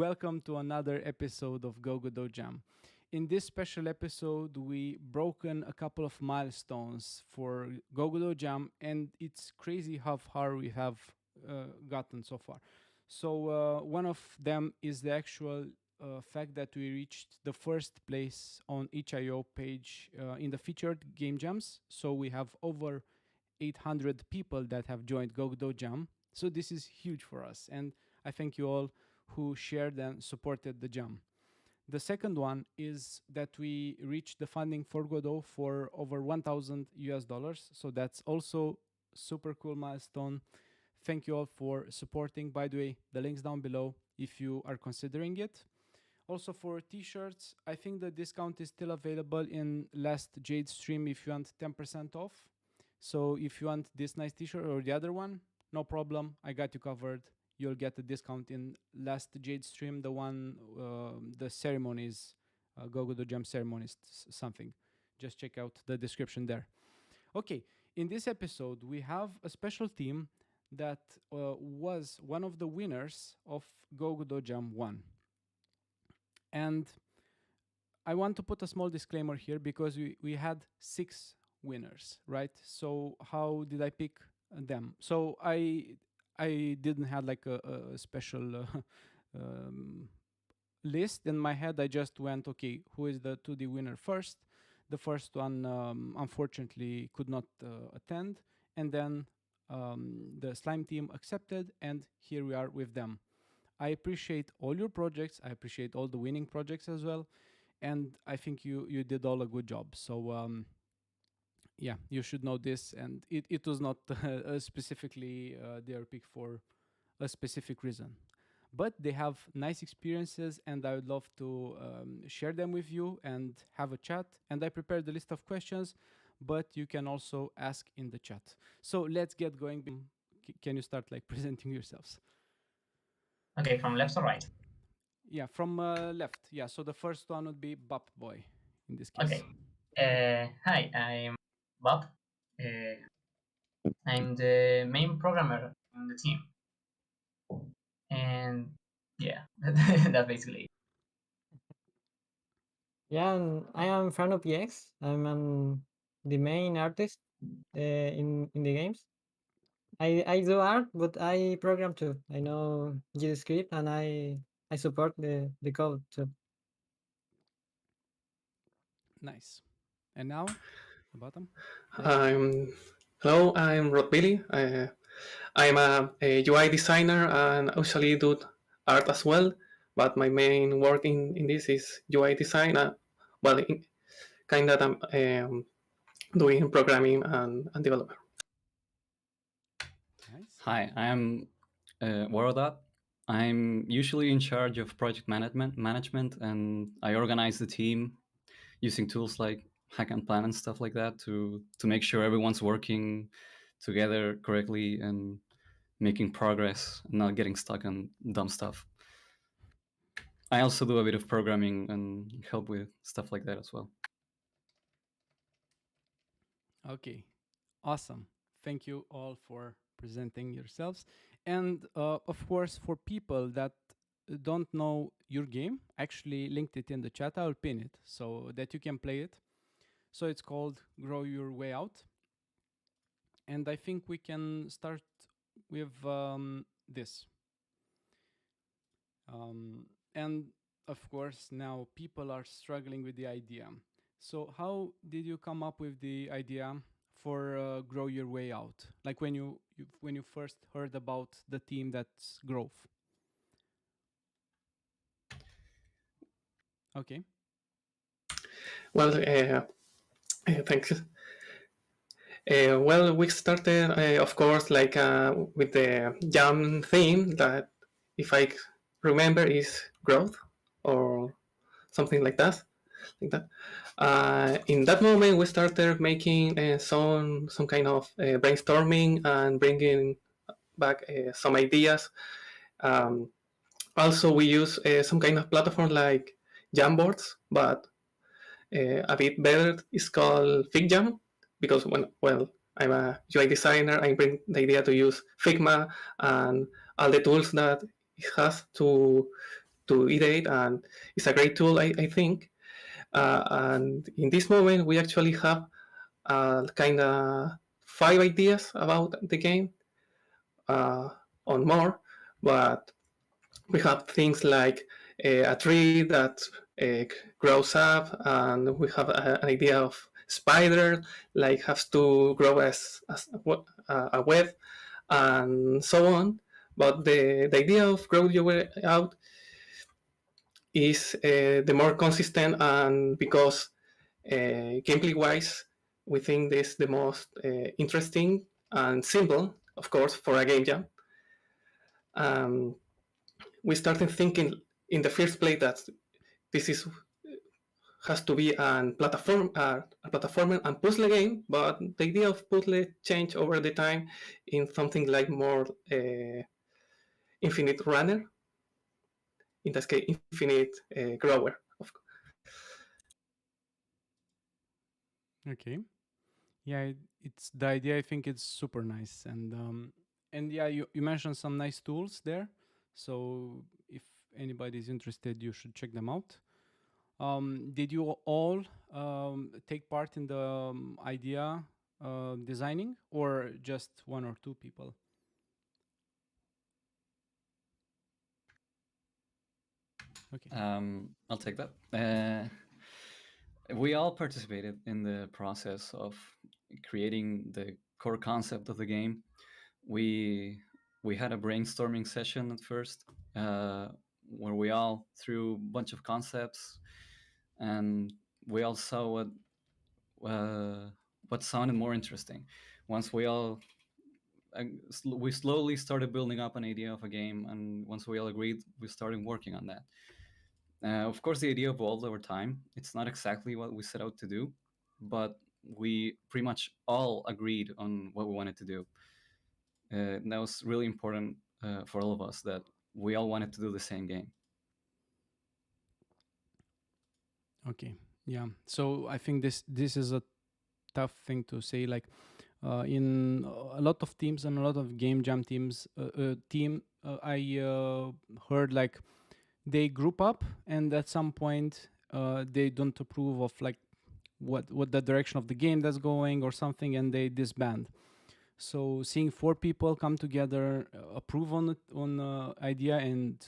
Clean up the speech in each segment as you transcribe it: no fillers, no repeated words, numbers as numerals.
Welcome to another episode of GoGodotJam. In this special episode, we broken a couple of milestones for GoGodotJam, and it's crazy how far we have gotten so far. So one of them is the actual fact that we reached the first place on itch.io page in the featured game jams. So we have over 800 people that have joined GoGodotJam. So this is huge for us, and I thank you all who shared and supported the jam. The second one is that we reached the funding for Godot for over 1,000 US dollars. So that's also super cool milestone. Thank you all for supporting. By the way, the links down below if you are considering it. Also for t-shirts, I think the discount is still available in last Jade stream if you want 10% off. So if you want this nice t-shirt or the other one, no problem. I got you covered. You'll get a discount in last Jade stream, the one, the ceremonies, GoGodotJam ceremonies, something. Just check out the description there. Okay, in this episode, we have a special team that was one of the winners of GoGodotJam 1. And I want to put a small disclaimer here because we had 6 winners, right? So how did I pick them? So I didn't have like a special list in my head. I just went, okay, who is the 2D winner first? The first one, unfortunately, could not attend. And then the slime team accepted, and here we are with them. I appreciate all your projects. I appreciate all the winning projects as well. And I think you did all a good job. So yeah, you should know this. And it was not specifically their pick for a specific reason. But they have nice experiences, and I would love to share them with you and have a chat. And I prepared a list of questions, but you can also ask in the chat. So let's get going. Can you start like presenting yourselves? Okay, from left or right? Yeah, from left. Yeah, so the first one would be Bop Boy in this case. Okay. Hi, I'm Bob. Uh, I'm the main programmer in the team. And yeah, that's basically it. Yeah, and I am fan of EX. the main artist in the games. I do art, but I program too. I know JavaScript and I support the code too. Nice. And now, the bottom. I'm Hello, I'm Rod Billy. I'm a UI designer and usually do art as well. But my main work in this is UI design. Well, kind of doing programming and development. Nice. Hi, I am Godot. I'm usually in charge of project management, and I organize the team using tools like Hack and Plan and stuff like that to make sure everyone's working together correctly and making progress and not getting stuck on dumb stuff. I also do a bit of programming and help with stuff like that as well. Okay, awesome. Thank you all for presenting yourselves. And of course, for people that don't know your game, actually linked it in the chat. I'll pin it so that you can play it. So it's called Grow Your Way Out. And I think we can start with this. And of course, now people are struggling with the idea. So how did you come up with the idea for Grow Your Way Out? Like when you first heard about the team that's growth? Okay. Well, thanks. Well, we started, of course, like with the Jam theme that, if I remember, is growth or something like that. In that moment, we started making some kind of brainstorming and bringing back some ideas. Also, we use some kind of platform like Jamboards, but a bit better is called FigJam, because I'm a UI designer, I bring the idea to use Figma and all the tools that it has to to ideate, and it's a great tool, I think. And in this moment, we actually have kind of 5 ideas about the game, on more, but we have things like a tree that grows up, and we have an idea of spider like has to grow as a web, and so on. But the idea of grow your way out is the more consistent, and because gameplay wise, we think this is the most interesting and simple, of course, for a game jam. Um, we started thinking in the first place that this is has to be a platformer and puzzle game, but the idea of puzzle changed over the time in something like more infinite runner, in this case infinite grower. Okay. Yeah, it's the idea. I think it's super nice, and yeah, you mentioned some nice tools there. So if anybody's interested, you should check them out. Did you all take part in the idea designing, or just one or two people? Okay. I'll take that. We all participated in the process of creating the core concept of the game. We had a brainstorming session at first, where we all threw a bunch of concepts, and we all saw what sounded more interesting. Once we slowly started building up an idea of a game, and once we all agreed, we started working on that. Of course, the idea evolved over time. It's not exactly what we set out to do, but we pretty much all agreed on what we wanted to do. That was really important for all of us, that we all wanted to do the same game. Okay. Yeah. So I think this is a tough thing to say. Like in a lot of teams and a lot of game jam teams, I heard like they group up, and at some point they don't approve of like what the direction of the game that's going or something, and they disband. So seeing 4 people come together, approve on idea, and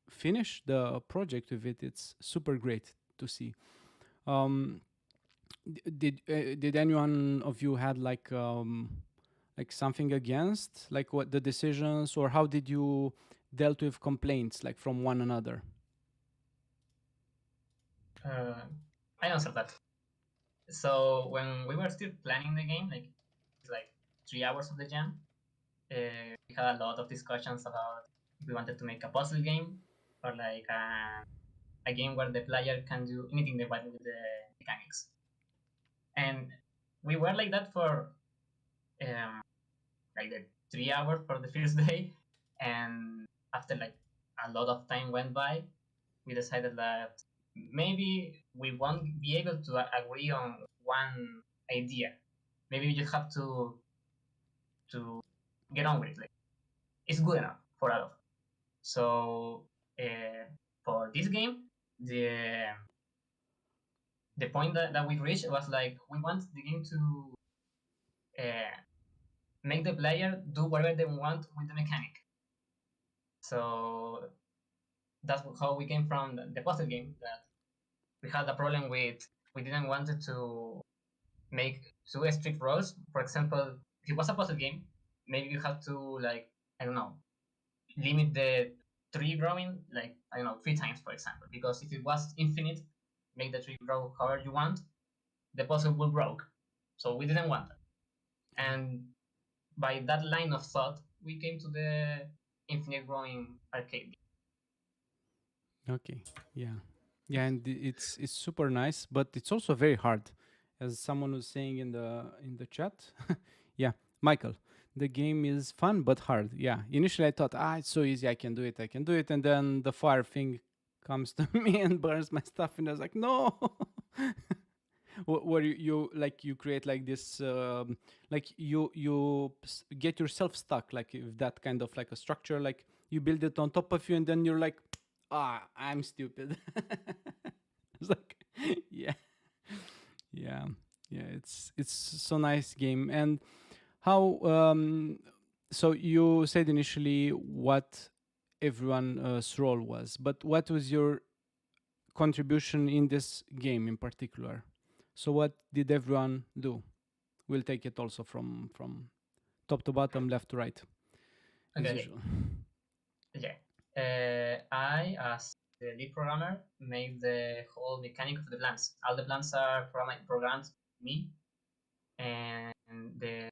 finish the project with it, it's super great to see. Um, did anyone of you had like something against like what the decisions, or how did you dealt with complaints like from one another? I answered that. So when we were still planning the game, like 3 hours of the jam, we had a lot of discussions about if we wanted to make a puzzle game or like a game where the player can do anything they want with the mechanics. And we were like that for like the 3 hours for the first day, and after like a lot of time went by, we decided that maybe we won't be able to agree on one idea. Maybe we just have to get on with it. Like, it's good enough for all of us. So for this game, the point that we reached was like we want the game to make the player do whatever they want with the mechanic. So that's how we came from the puzzle game. That we had a problem with, we didn't want to make too strict rules. For example, if it was a puzzle game, maybe you have to like, I don't know, limit the tree growing like, I don't know, 3 times, for example. Because if it was infinite, make the tree grow however you want, the puzzle will broke. So we didn't want that. And by that line of thought, we came to the infinite growing arcade game. Okay. Yeah, and it's super nice, but it's also very hard, as someone was saying in the chat. Yeah, Michael, the game is fun but hard. Yeah, initially I thought, it's so easy, I can do it, and then the fire thing comes to me and burns my stuff, and I was like, no. Where you like you create like this like you get yourself stuck like if that kind of like a structure, like you build it on top of you, and then you're like, I'm stupid. It's like, yeah, yeah, yeah. It's so nice game. And how? So you said initially what everyone's role was, but what was your contribution in this game in particular? So what did everyone do? We'll take it also from top to bottom, left to right, as Okay, okay. usual. Yeah. I, as the lead programmer, made the whole mechanic of the plants. All the plants are programmed me, and the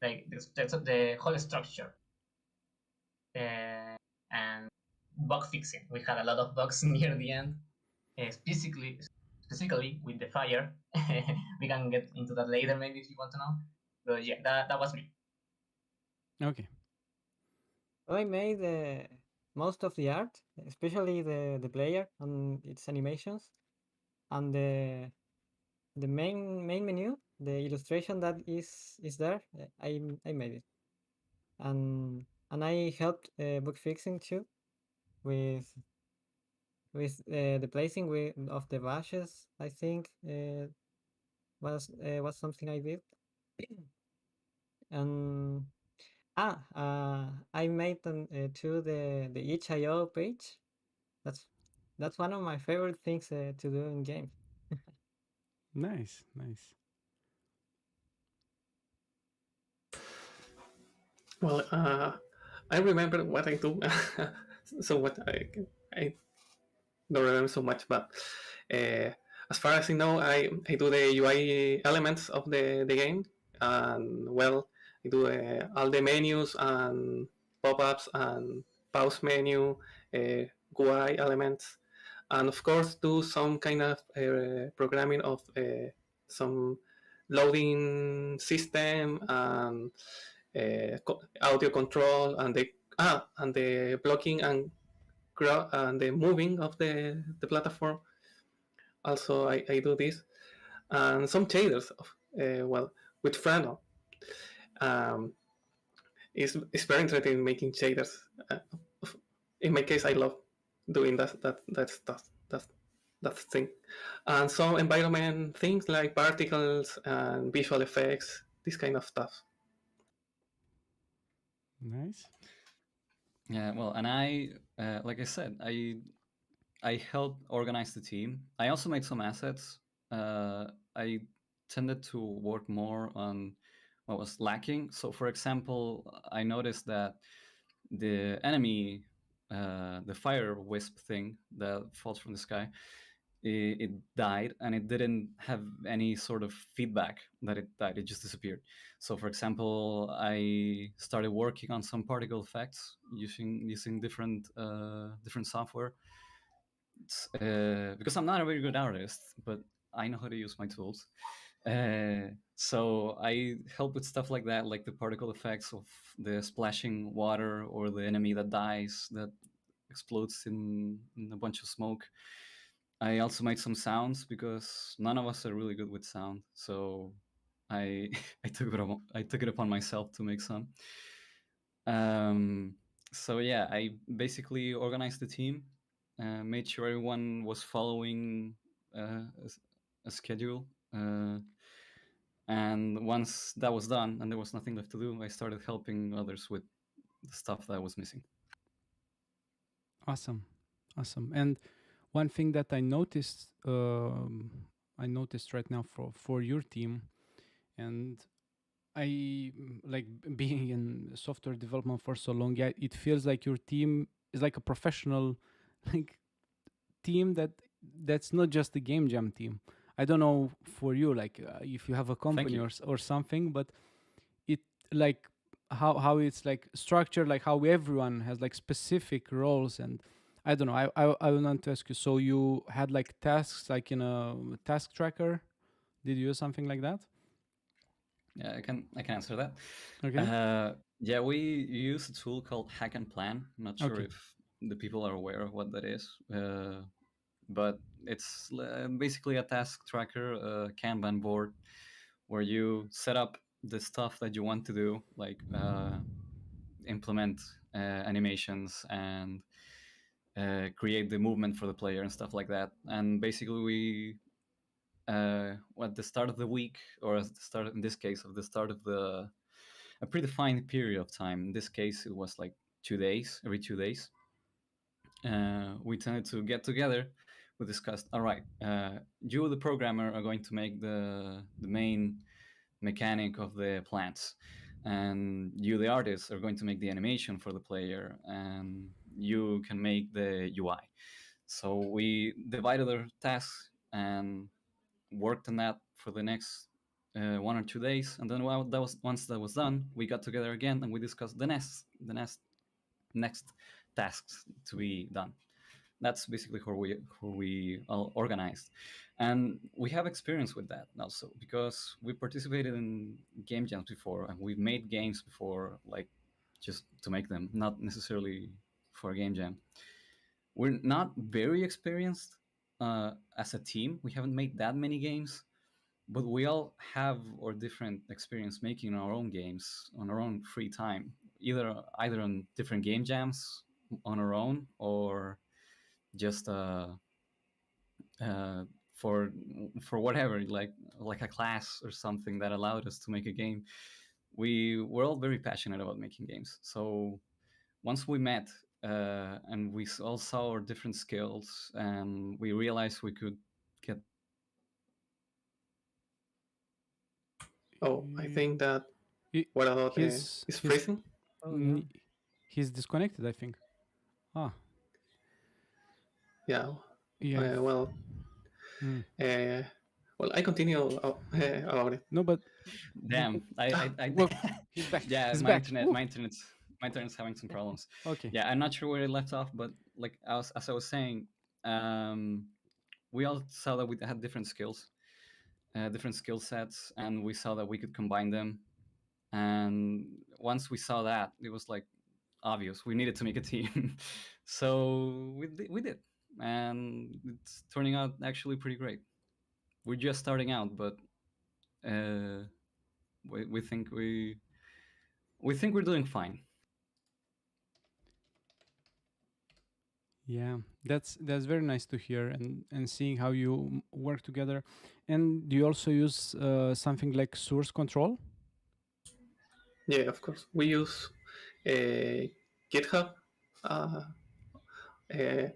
like the whole structure and bug fixing. We had a lot of bugs near the end, specifically with the fire. We can get into that later, maybe if you want to know. But yeah, that was me. Okay. I made most of the art, especially the player and its animations, and the main menu, the illustration that is there. I made it, and I helped book fixing too with the placing of the bashes. I think was something I did, and I made them to the itch.io page. That's that's one of my favorite things to do in games. Nice, nice. Well, I remember what I do. So what I don't remember so much, but as far as I know, I do the UI elements of the game, and well, I do all the menus and pop-ups and pause menu, UI elements, and of course do some kind of programming of some loading system and audio control and the blocking and the moving of the platform. Also, I do this and some shaders. Well, with Frano, um, it's very interesting making shaders. Uh, in my case, I love doing that stuff. That thing, and some environment things like particles and visual effects, this kind of stuff. Nice. Yeah, well, and like I said, I helped organize the team. I also made some assets. I tended to work more on what was lacking. So, for example, I noticed that the enemy, the fire wisp thing that falls from the sky, it died and it didn't have any sort of feedback that it died. It just disappeared. So, for example, I started working on some particle effects using different software. Because I'm not a very good artist, but I know how to use my tools. So I help with stuff like that, like the particle effects of the splashing water or the enemy that dies, that explodes in a bunch of smoke. I also made some sounds because none of us are really good with sound. So I I took it upon myself to make some. So yeah, I basically organized the team, made sure everyone was following a schedule. And once that was done and there was nothing left to do, I started helping others with the stuff that was missing. Awesome, awesome. And one thing that I noticed right now for your team, and like being in software development for so long, yeah, it feels like your team is like a professional, like team that's not just a game jam team. I don't know for you, like if you have a company you. or something, but it like how it's like structured, like how everyone has like specific roles. And I don't know, I want to ask you, so you had like tasks like in a task tracker? Did you use something like that? Yeah, I can answer that. Okay. Yeah, we use a tool called Hack and Plan. I'm not sure Okay. if the people are aware of what that is, but it's basically a task tracker, a Kanban board, where you set up the stuff that you want to do, like implement animations and create the movement for the player and stuff like that. And basically, we at the start of the week, or at the start, in this case, of the start of a predefined period of time. In this case, it was like 2 days, every 2 days. We tended to get together. We discussed, all right, you, the programmer, are going to make the main mechanic of the plants, and you, the artist, are going to make the animation for the player, and you can make the UI. So we divided our tasks and worked on that for the next 1 or 2 days, and then once that was done, we got together again and we discussed the next tasks to be done. That's basically how we all organized, and we have experience with that also because we participated in game jams before, and we've made games before, like just to make them, not necessarily for a game jam. We're not very experienced as a team. We haven't made that many games, but we all have our different experience making our own games on our own free time, either on different game jams on our own, or just uh, for whatever, like a class or something that allowed us to make a game. We were all very passionate about making games. So once we met and we all saw our different skills, and we realized we could get. Oh, I think that He- what about he's is freezing? Oh, yeah. he's disconnected, I think. Ah, Yeah. yeah. Well, Mm. well, I continue about it. No, but Damn, I well, he's back. yeah, He's my back. internet, Woo. my internet's having some problems. Okay. Yeah, I'm not sure where it left off, but like as I was saying, we all saw that we had different skills, different skill sets, and we saw that we could combine them. And once we saw that, it was like obvious we needed to make a team. So we did, and it's turning out actually pretty great. We're just starting out, but we think we're doing fine. Yeah, that's very nice to hear, and seeing how you work together. And do you also use something like source control? Yeah, of course. We use GitHub. Uh, uh,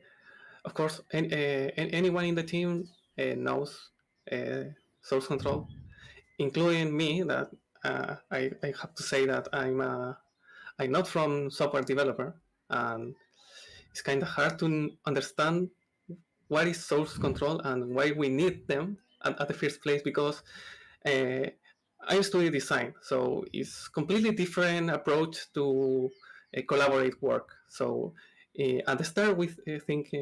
of course, anyone in the team knows source control, including me. That I have to say that I'm not from software developer, and it's kind of hard to understand what is source control and why we need them at the first place, because uh, I study design, so it's completely different approach to collaborate work. So at the start, we think,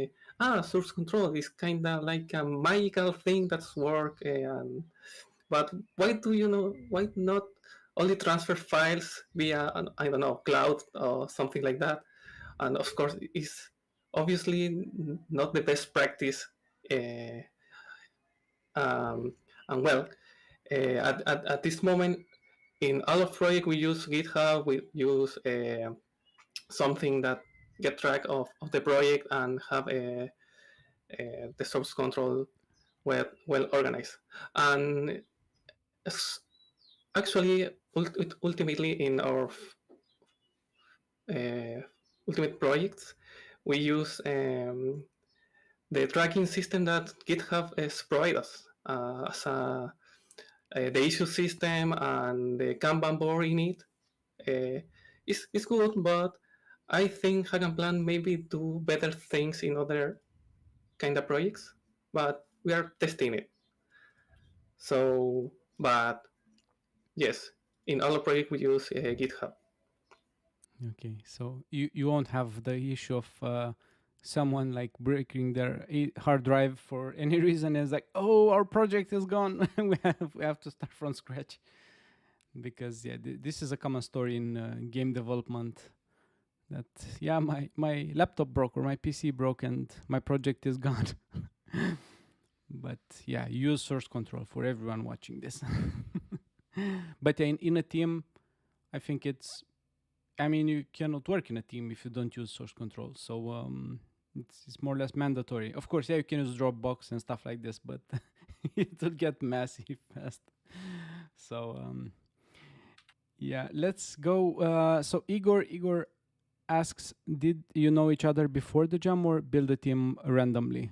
source control is kind of like a magical thing that's work. But why do you know? Why not only transfer files via I don't know, cloud or something like that? And of course, it's obviously not the best practice. Uh, um, and well, at this moment, in all of project, we use GitHub. We use something that get track of the project and have the source control well organized. And actually, ultimately, in our uh, ultimate projects, we use the tracking system that GitHub has provided us as the issue system and the Kanban board in it. It's good, but I think Hack and Plan maybe do better things in other kind of projects, but we are testing it. So, but yes, in all projects we use GitHub. Okay, so you won't have the issue of someone like breaking their hard drive for any reason. Is like, oh, our project is gone. We have to start from scratch. Because yeah, this is a common story in game development. That yeah, my laptop broke or my PC broke and my project is gone. But yeah, use source control for everyone watching this. But in a team, I think it's. I mean, you cannot work in a team if you don't use source control. So It's more or less mandatory. Of course, yeah, you can use Dropbox and stuff like this, but it will get messy fast. So yeah, let's go. So Igor asks, did you know each other before the jam or build a team randomly?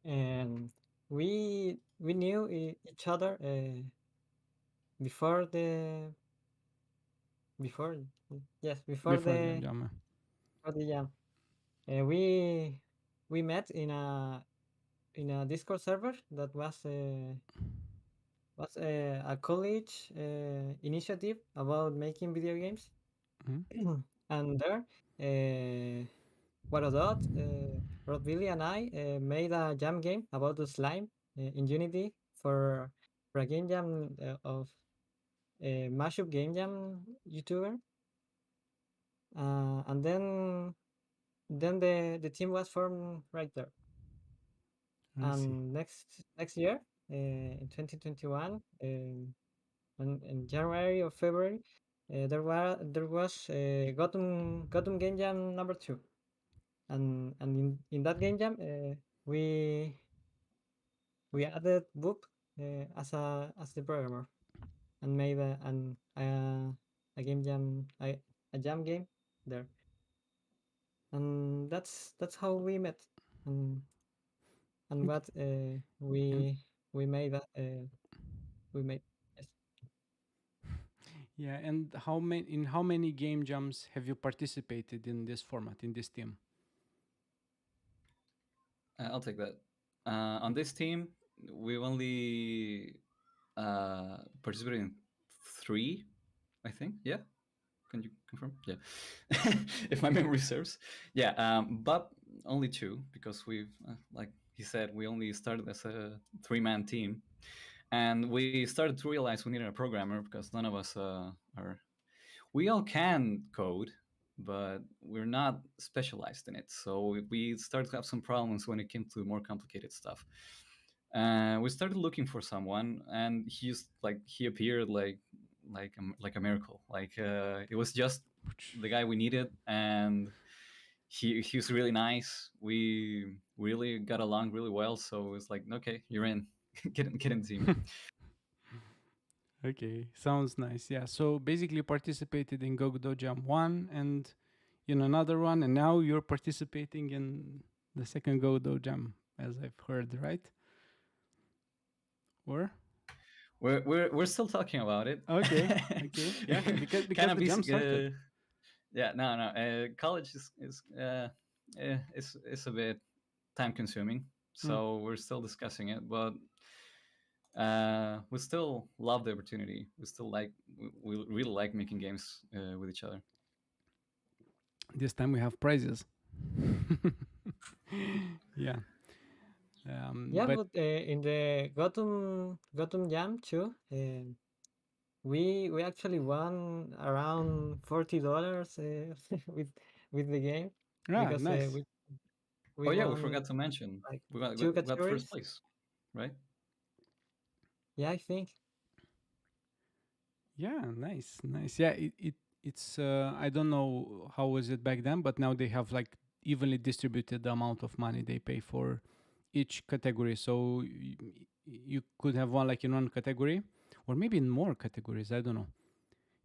And we knew each other before the before yes before Before the the jam. before the jam. We met in a Discord server that was a college initiative about making video games, and there, Godot, Rod Billy and I made a jam game about the slime in Unity for a game jam of a mashup game jam YouTuber, and then the team was formed right there. I see. And next year, in 2021, in January or February, there was Gotham Game Jam number 2, and in that game jam, we added Boop as the programmer and made a game jam a jam game there, and that's how we met, and and what we made we made yes. Yeah, and how many game jams have you participated in this format, in this team? I'll take that. On this team, we've only participated in 3, I think. Yeah, can you confirm? Yeah, if my memory serves. Yeah, but only 2 because we've, like he said, we only started as a 3-man team, and we started to realize we needed a programmer because none of us are. We all can code, but we're not specialized in it. So we started to have some problems when it came to more complicated stuff. We started looking for someone, and he appeared like a miracle. It was just the guy we needed, and he was really nice. We really got along really well. So it's like, okay, you're in. get in the team. Okay, sounds nice. Yeah, so basically you participated in GoGodotJam 1 and in another one, and now you're participating in the second GoGodotJam, as I've heard, right? Or We're still talking about it. okay, yeah, because Kind of the jam busy. started. Yeah, no. College is a bit time consuming, so we're still discussing it, but we still love the opportunity. We really like making games with each other. This time we have prizes. Yeah. Yeah, But but in the Gotham Jam too, we actually won around $40 with the game because nice. we Oh yeah, we won forgot to mention like we two got first categories. place, right? Yeah, I think. Yeah, nice. Yeah, it's I don't know how was it back then, but now they have like evenly distributed the amount of money they pay for each category. So you could have one like in one category, or maybe in more categories. I don't know.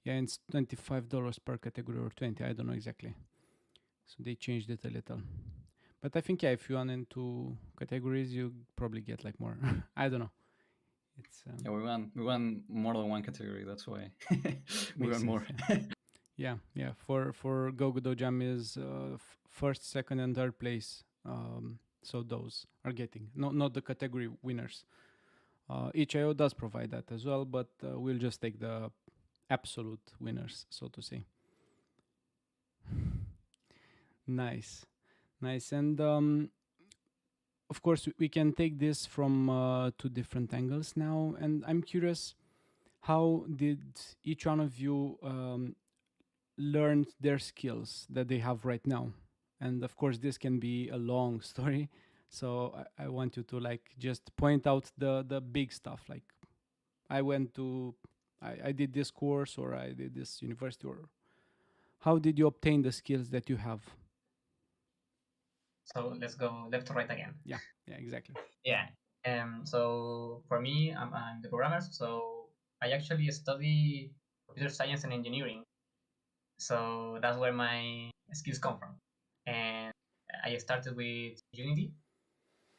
Yeah, it's $25 per category or 20. I don't know exactly. So they changed it a little. But I think yeah, if you want into categories, you probably get like more. I don't know. It's Yeah, we won more than one category. That's why we makes won more. sense, yeah. For GoGodotJam is first, second, and third place. So those are getting not the category winners. itch.io does provide that as well, but we'll just take the absolute winners, so to say. Nice, and of course we can take this from 2 different angles now, and I'm curious, how did each one of you learn their skills that they have right now? And of course this can be a long story, so I want you to like just point out the big stuff, like I did this course, or I did this university, or how did you obtain the skills that you have? So let's go left to right again. Yeah, exactly. Yeah. So for me, I'm the programmer. So I actually study computer science and engineering. So that's where my skills come from. And I started with Unity,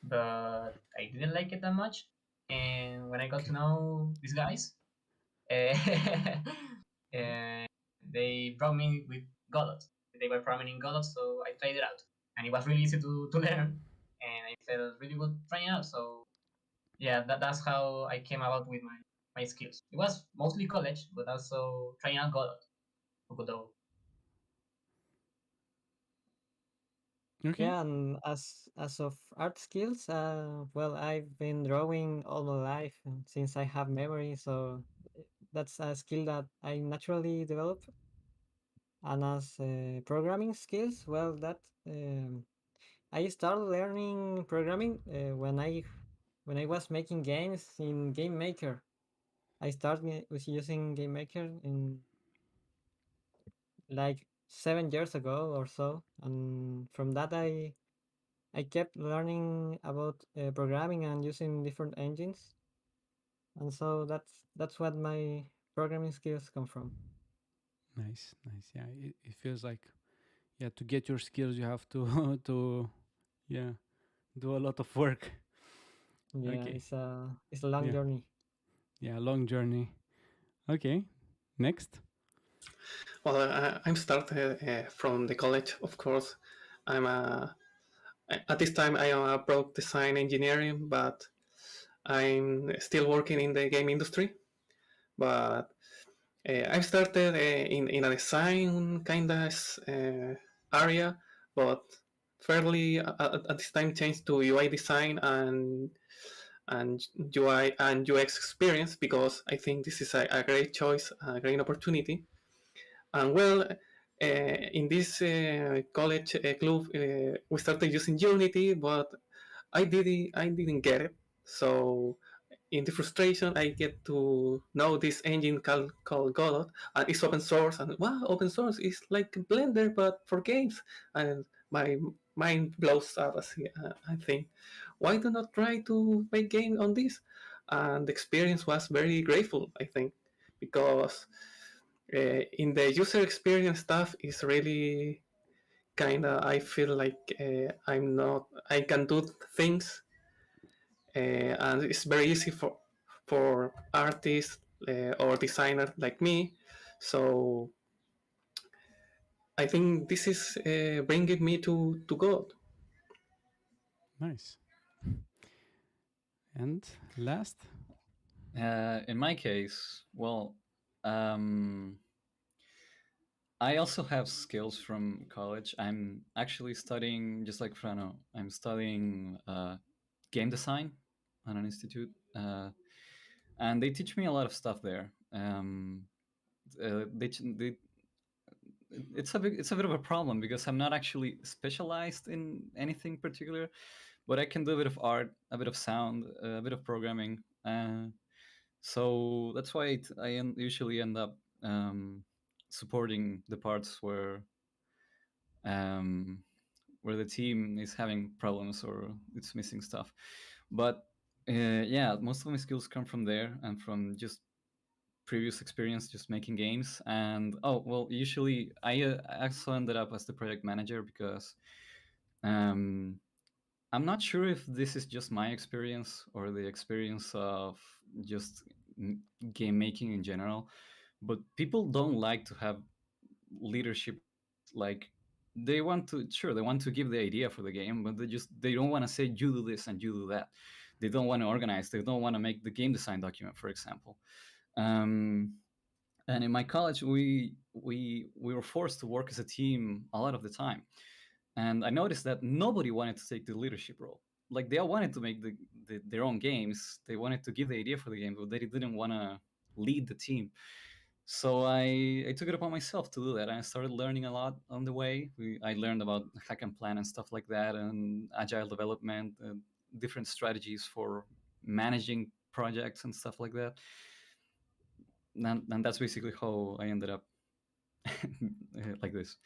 but I didn't like it that much. And when I got to know these guys, uh, uh, they brought me with Godot. They were programming Godot, so I tried it out, and it was really easy to learn, and I felt really good trying out. So yeah, that's how I came about with my skills. It was mostly college, but also trying out Godot. Okay. Yeah, and as of art skills, well, I've been drawing all my life since I have memory, so that's a skill that I naturally develop. And as programming skills, well, that I started learning programming when I was making games in Game Maker. I started with using Game Maker in like 7 years ago or so, and from that I kept learning about programming and using different engines, and so that's what my programming skills come from. Nice. Yeah, it feels like, yeah, to get your skills you have to to, yeah, do a lot of work. Yeah, Okay. it's a long Yeah. journey. Yeah, long journey. Okay. Next. Well, I'm started from the college, of course. I'm a at this time I am a product design engineering, but I'm still working in the game industry. But I started in a design kind of area, but fairly at this time changed to UI design and UI and UX experience because I think this is a great choice, a great opportunity. And well, in this college club, we started using Unity, but I didn't get it. So in the frustration, I get to know this engine called Godot, and it's open source. And wow, open source is like Blender but for games. And my mind blows up. I think, why do not try to make game on this? And the experience was very grateful. I think because in the user experience stuff is really kind of I feel like I can do things and it's very easy for artists or designers like me. So I think this is bringing me to God. Nice. And last. In my case, well, um, I also have skills from college. I'm actually studying, just like Frano, I'm studying game design at an institute, and they teach me a lot of stuff there. They it's a bit of a problem because I'm not actually specialized in anything particular, but I can do a bit of art, a bit of sound, a bit of programming. So that's why usually end up supporting the parts um, where the team is having problems or it's missing stuff. But yeah, most of my skills come from there and from just previous experience just making games. And oh well, usually I also ended up as the project manager because um, I'm not sure if this is just my experience or the experience of just game making in general, but people don't like to have leadership roles. Like they want to give the idea for the game, but they don't want to say you do this and you do that. They don't want to organize. They don't want to make the game design document, for example. Um, and in my college, we were forced to work as a team a lot of the time, and I noticed that nobody wanted to take the leadership role. Like they all wanted to make their own games. They wanted to give the idea for the game, but they didn't want to lead the team. So I took it upon myself to do that. And I started learning a lot on the way. I learned about hack and plan and stuff like that, and agile development, and different strategies for managing projects and stuff like that. And that's basically how I ended up like this.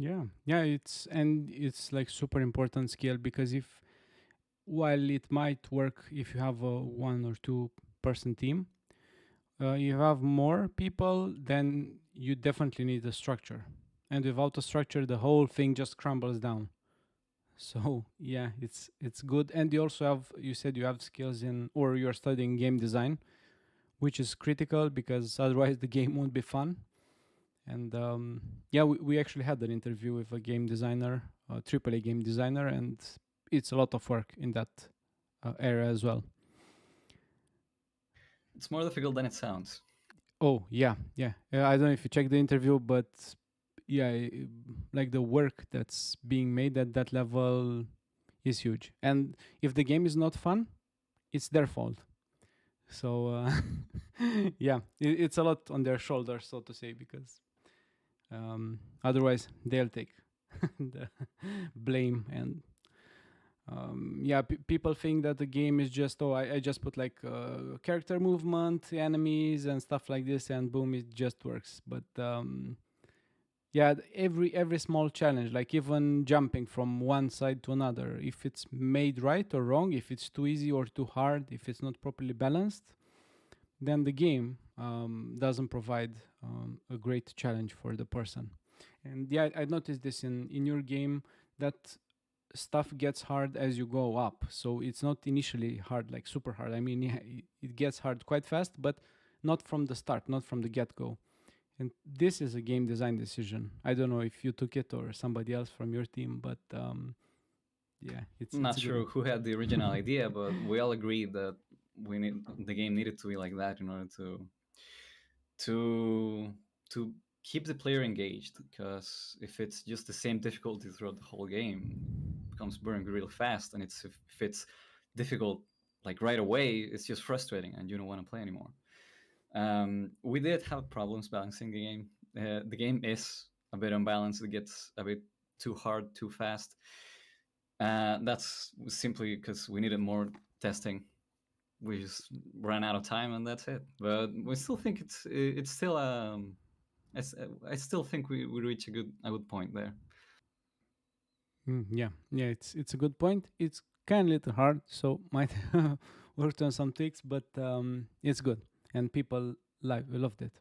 Yeah, it's like super important skill, because if while it might work if you have a 1 or 2 person team, you have more people, then you definitely need a structure, and without a structure the whole thing just crumbles down. So yeah, it's good. And you also have, you said you have skills in, or you're studying game design, which is critical because otherwise the game won't be fun. And yeah, we actually had an interview with a game designer, a AAA game designer, and it's a lot of work in that area as well. It's more difficult than it sounds. Oh yeah, yeah. I don't know if you checked the interview, but yeah, like the work that's being made at that level is huge. And if the game is not fun, it's their fault. So yeah, it's a lot on their shoulders, so to say, because otherwise they'll take the blame. And yeah, people think that the game is just, oh, I just put like character movement, enemies, and stuff like this, and boom, it just works. But yeah, every small challenge, like even jumping from one side to another, if it's made right or wrong, if it's too easy or too hard, if it's not properly balanced, then the game doesn't provide a great challenge for the person. And yeah, I noticed this in your game, that stuff gets hard as you go up. So it's not initially hard, like super hard. I mean, yeah, it gets hard quite fast, but not from the start, not from the get go. And this is a game design decision. I don't know if you took it or somebody else from your team, but yeah, I'm not it's a good sure one. who had the original idea, but we all agreed that the game needed to be like that in order to to keep the player engaged. Because if it's just the same difficulty throughout the whole game, it becomes boring real fast. And if it's difficult like right away, it's just frustrating and you don't want to play anymore. We did have problems balancing the game. The game is a bit unbalanced. It gets a bit too hard too fast. That's simply because we needed more testing. We just ran out of time, and that's it. But we still think it's still I still think we reach a good point there. Yeah, yeah, it's a good point. It's kind of little hard, so might worked on some tweaks, but it's good, and people loved it.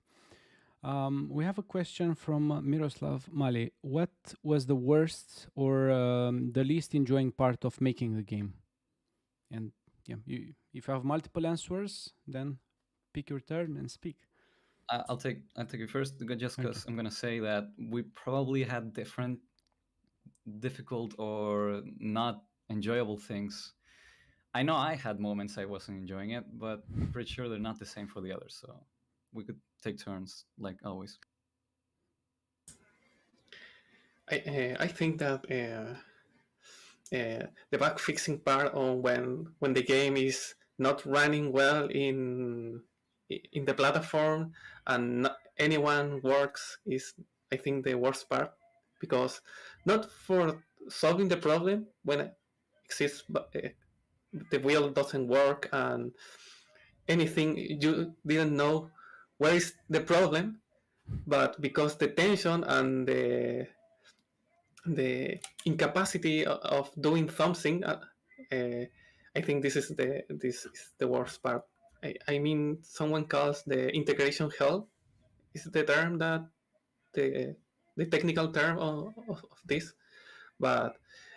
We have a question from Miroslav Mali. What was the worst or the least enjoying part of making the game? And yeah, if you have multiple answers, then pick your turn and speak. I'll take it first, just Okay. because I'm gonna say that we probably had different difficult or not enjoyable things. I know I had moments I wasn't enjoying it, but I'm pretty sure they're not the same for the others. So we could take turns, like always. I think that the bug fixing part on when the game is not running well in the platform and not, anyone works is, I think, the worst part, because not for solving the problem when it exists, but the wheel doesn't work and anything, you didn't know where is the problem, but because the tension and the incapacity of doing something, I think this is the worst part. I mean, someone calls the integration hell is the term that the the technical term of this, but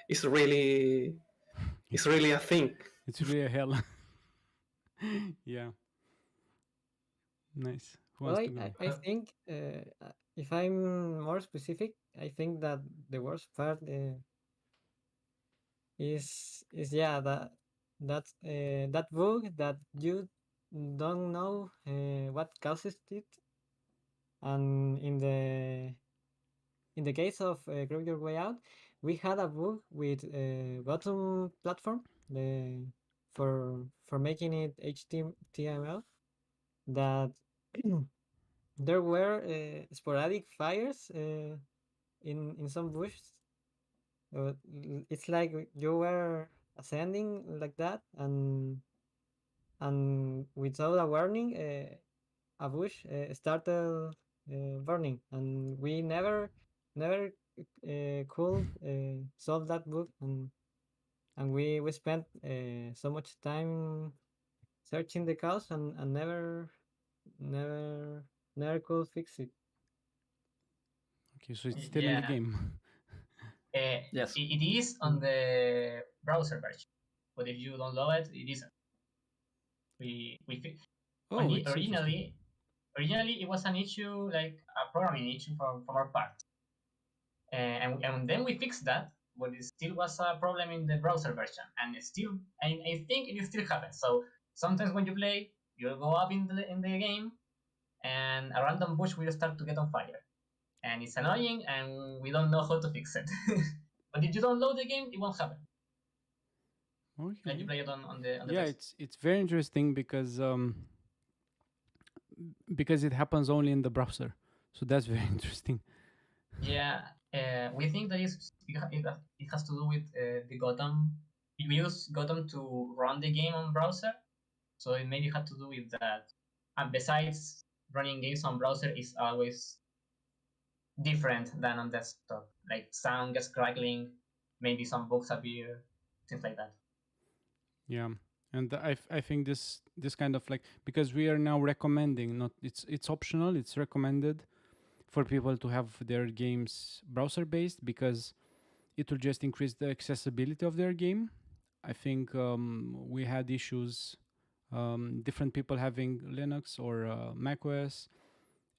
it's really it's really a thing. It's really a hell. Yeah, nice. Who Well, wants to go? I think if I'm more specific, I think that the worst part is yeah, that bug that you don't know what causes it, and in the case of Grow Your Way Out, we had a bug with bottom platform for making it HTML, that there were sporadic fires in some bushes. It's like you were ascending like that, and without a warning, a bush started burning, and we never could solve that bug, and we spent so much time searching the cause and never never could fix it. Okay, so it's still in the Yeah, game. Yes. it is on the browser version, but if you download it, it isn't. We Oh, it's interesting. originally it was an issue, like a programming issue from our part, and then we fixed that, but it still was a problem in the browser version, and it still, I think it still happens. So sometimes when you play, you'll go up in the game, and a random bush will start to get on fire, and it's annoying, and we don't know how to fix it. But if you don't load the game, it won't happen. And you Okay. play it on the Yeah, desk. it's very interesting because it happens only in the browser. So that's very interesting. Yeah, we think that it has to do with the Gotham. We use Gotham to run the game on browser, so it maybe had to do with that. And besides, running games on browser is always different than on desktop. Like sound gets crackling, maybe some bugs appear, things like that. Yeah, and I think this kind of like, because we are now recommending, not it's optional, it's recommended for people to have their games browser based, because it will just increase the accessibility of their game. I think we had issues, different people having Linux or Mac OS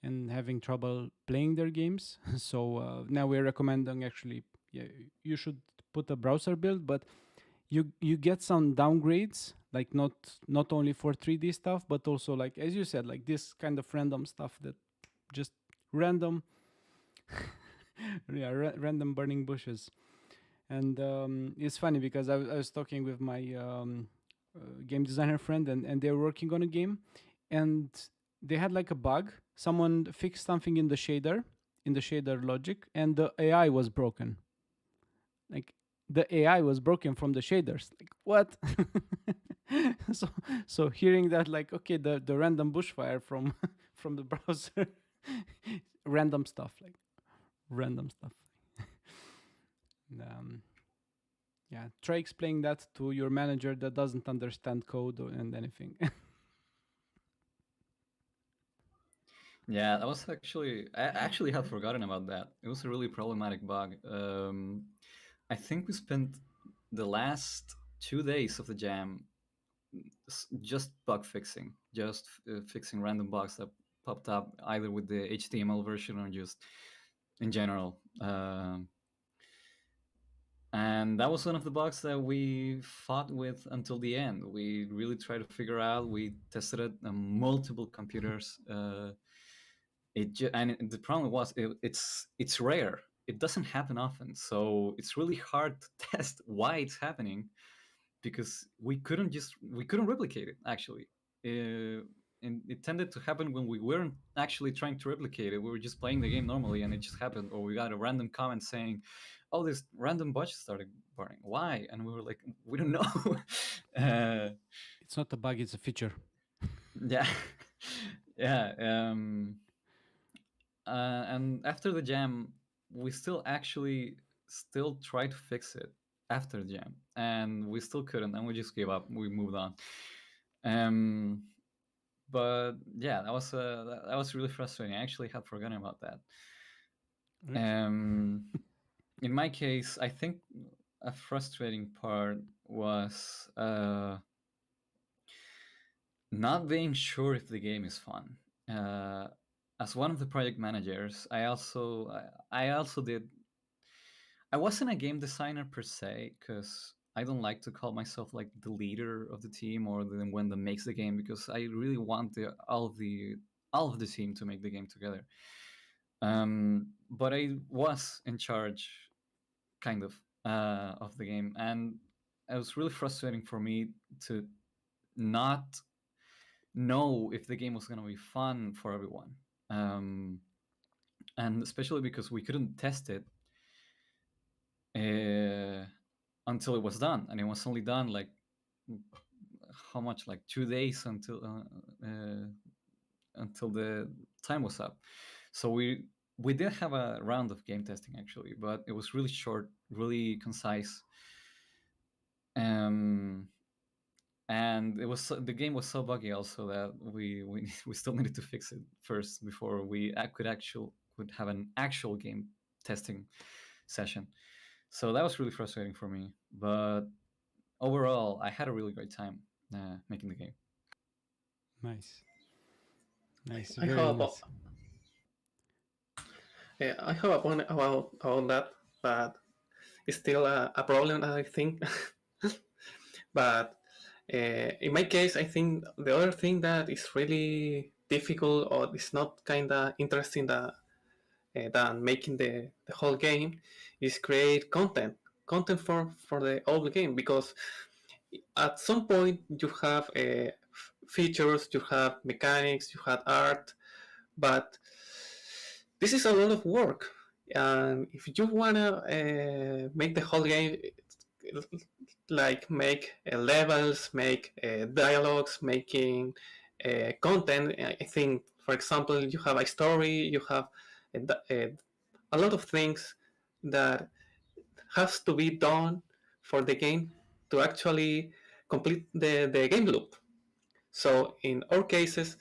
and having trouble playing their games. So now we're recommending, actually, yeah, you should put a browser build, but you get some downgrades, like not only for 3D stuff, but also, like as you said, like this kind of random stuff that just random, yeah, random burning bushes. And it's funny because I was talking with my game designer friend, and they're working on a game, and they had like a bug. Someone fixed something in the shader logic, and the AI was broken. Like, the AI was broken from the shaders. Like, what? so so hearing that, like, okay, the random bushfire from from the browser, random stuff, like random stuff. um, yeah, try explaining that to your manager that doesn't understand code and anything. Yeah, that was actually, I actually had forgotten about that. It was a really problematic bug. I think we spent the last 2 days of the jam just bug fixing, just fixing random bugs that popped up either with the HTML version or just in general. And that was one of the bugs that we fought with until the end. We really tried to figure out. We tested it on multiple computers. The problem was it's rare. It doesn't happen often, so it's really hard to test why it's happening, because we couldn't replicate it actually. And it tended to happen when we weren't actually trying to replicate it. We were just playing the game normally, and it just happened. Or we got a random comment saying, "Oh, this random bunch started burning. Why?" And we were like, "We don't know." It's not a bug, it's a feature. Yeah, yeah. And after the jam, we still tried to fix it after the jam, and we still couldn't, and we just gave up. We moved on. But yeah, that was really frustrating. I actually had forgotten about that. In my case, I think a frustrating part was not being sure if the game is fun. As one of the project managers, I also did. I wasn't a game designer per se, because I don't like to call myself like the leader of the team or the one that makes the game, because I really want all of the team to make the game together. But I was in charge, kind of the game, and it was really frustrating for me to not know if the game was going to be fun for everyone, and especially because we couldn't test it until it was done, and it was only done like how much, like 2 days until the time was up. So we we did have a round of game testing actually, but it was really short, really concise. And it was the game was so buggy also that we still needed to fix it first before we could have an actual game testing session. So that was really frustrating for me. But overall, I had a really great time making the game. Nice. Nice. I Very have nice. I have a point about that, but it's still a problem, I think. But in my case, I think the other thing that is really difficult or is not kind of interesting than making the whole game is create content for the whole game, because at some point you have features, you have mechanics, you have art, but this is a lot of work. And if you wanna make the whole game, like make levels, make dialogues, making content, I think, for example, you have a story, you have a lot of things that has to be done for the game to actually complete the game loop. So in our cases,